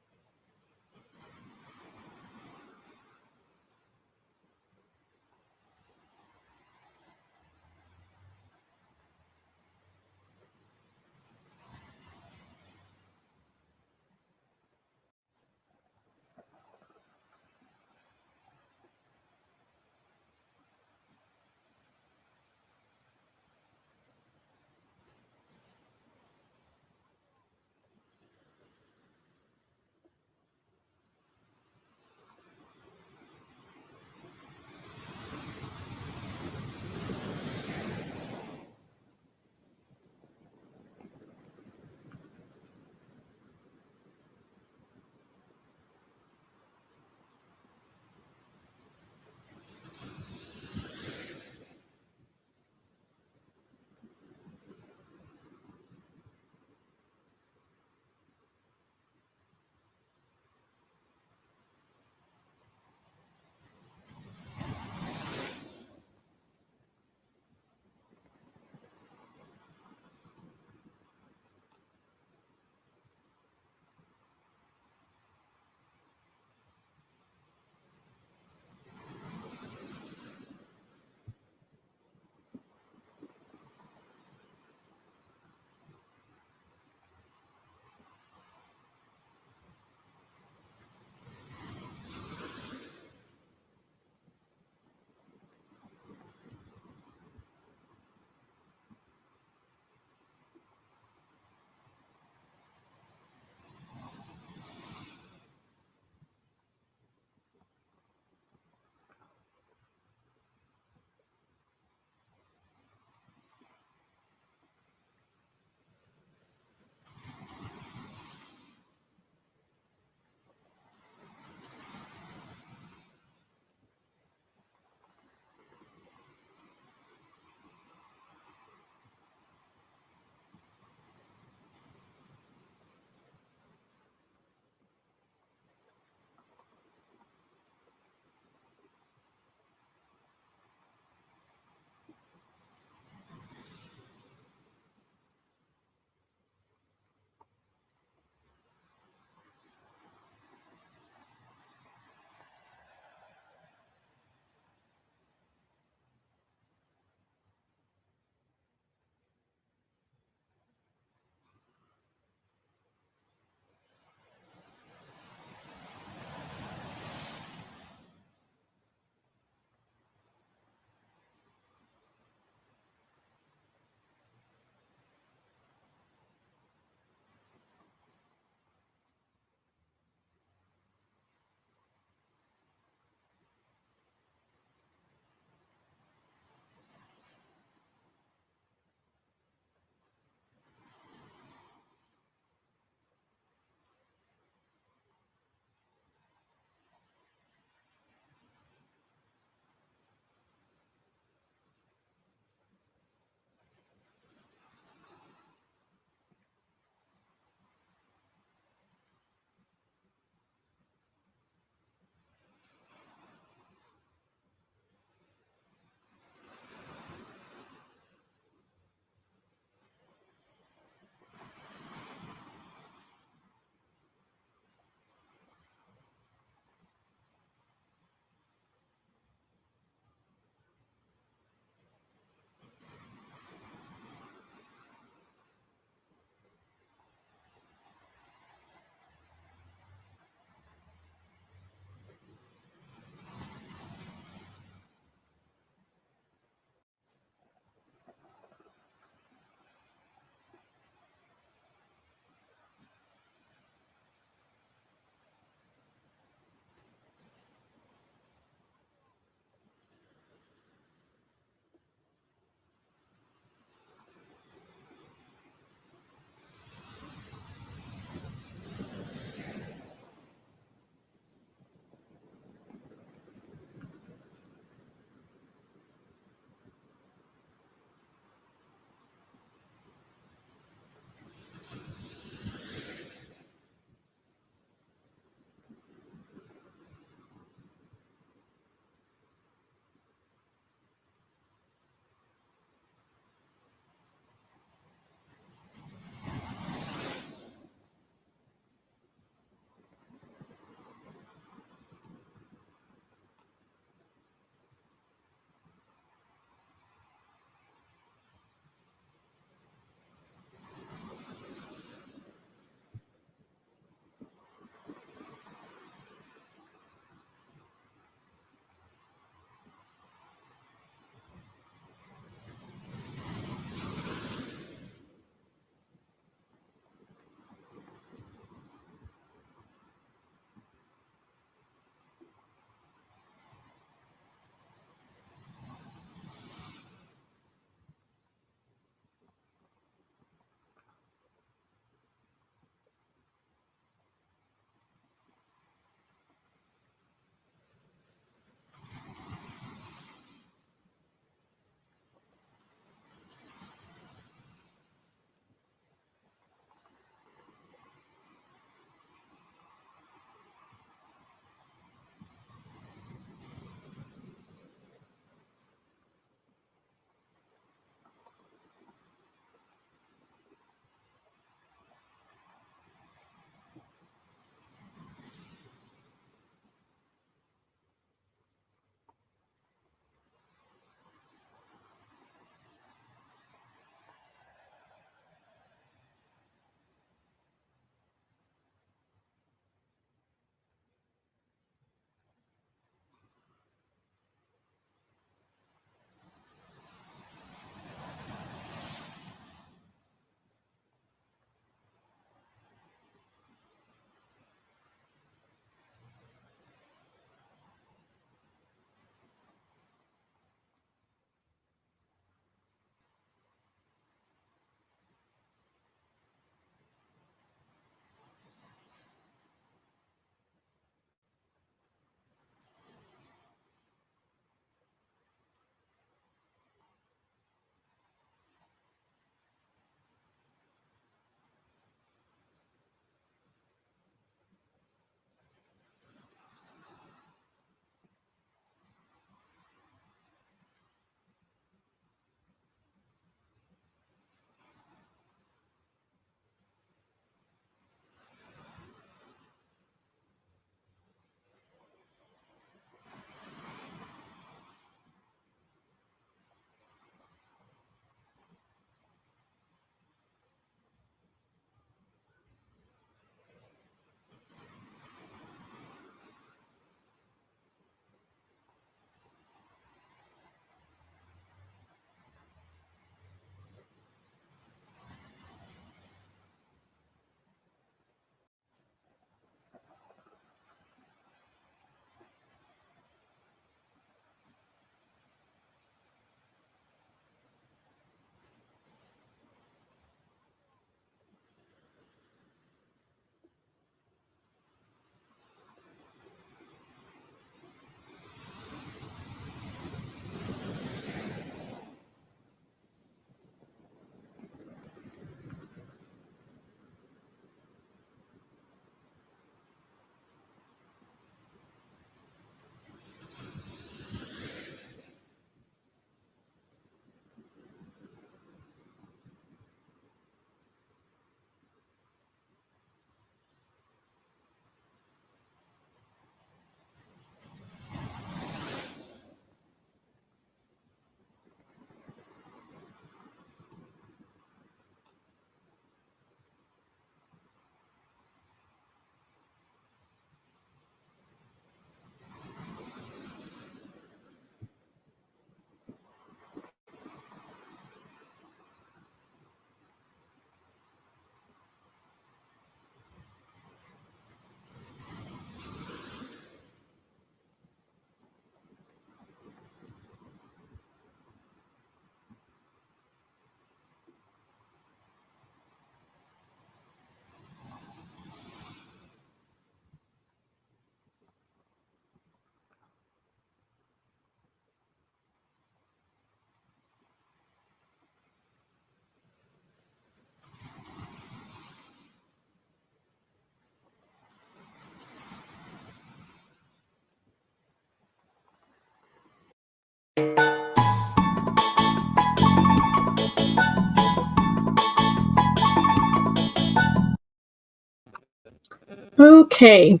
Speaker 1: Okay.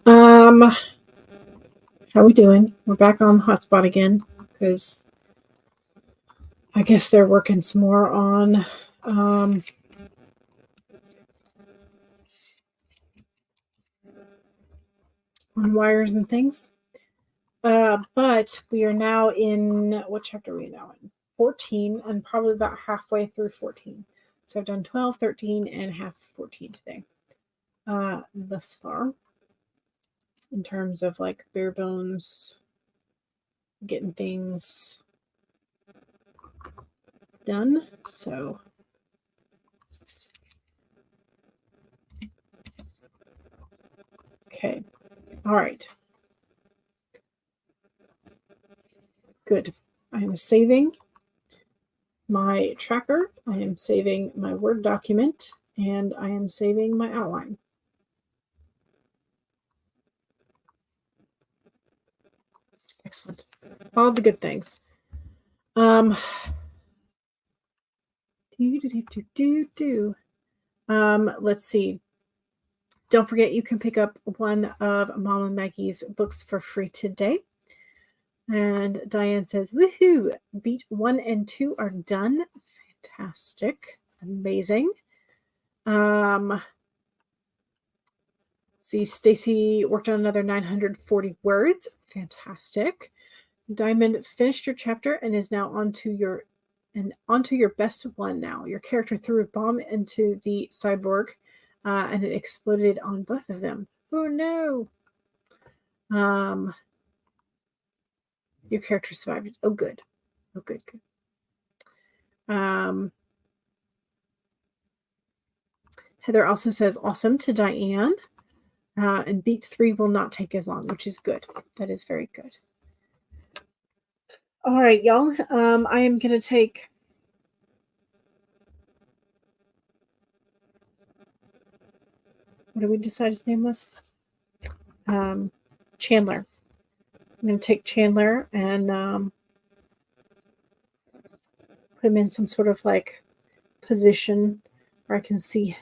Speaker 1: How we doing? We're back on the hotspot again because I guess they're working some more on wires and things. But we are now in, what chapter are we now in? 14, and probably about halfway through 14. So I've done 12, 13, and half 14 today. Thus far, in terms of like bare bones, getting things done. So okay. All right. Good. I am saving my tracker. I am saving my Word document, and I am saving my outline. Excellent. All the good things. Let's see. Don't forget you can pick up one of Mama Maggie's books for free today. And Diane says, woohoo, beat 1 and 2 are done. Fantastic. Amazing. See, Stacy worked on another 940 words. Fantastic. Diamond finished your chapter and is now onto your best one now. Your character threw a bomb into the cyborg and it exploded on both of them. Oh no. Your character survived. Oh good. Oh good. Heather also says awesome to Diane. And beat 3 will not take as long, which is good. That is very good. All right, y'all. I am going to take what did we decide his name was? Chandler. I'm going to take Chandler and put him in some sort of like position where I can see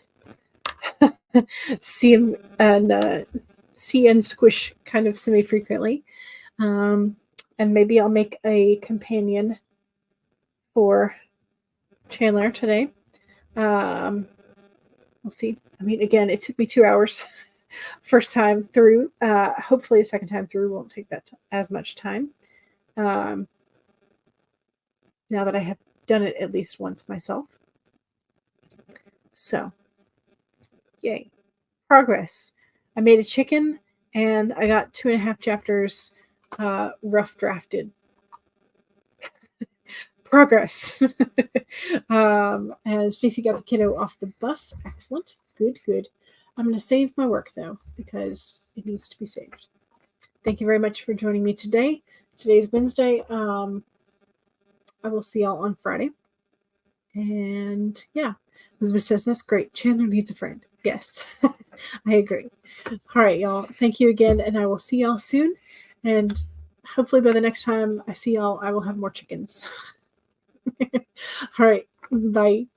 Speaker 1: him and see and squish kind of semi-frequently. And maybe I'll make a companion for Chandler today. We'll see. I mean, again, it took me 2 hours first time through. Hopefully, the second time through won't take that as much time. Now that I have done it at least once myself. So, yay. Progress. I made a chicken and I got 2.5 chapters rough drafted. Progress. And Stacy got the kiddo off the bus. Excellent. Good. I'm going to save my work though because it needs to be saved. Thank you very much for joining me today. Today's Wednesday. I will see y'all on Friday. And yeah, Elizabeth says, that's great. Chandler needs a friend. Yes, I agree. All right, y'all. Thank you again. And I will see y'all soon. And hopefully by the next time I see y'all, I will have more chickens. All right. Bye.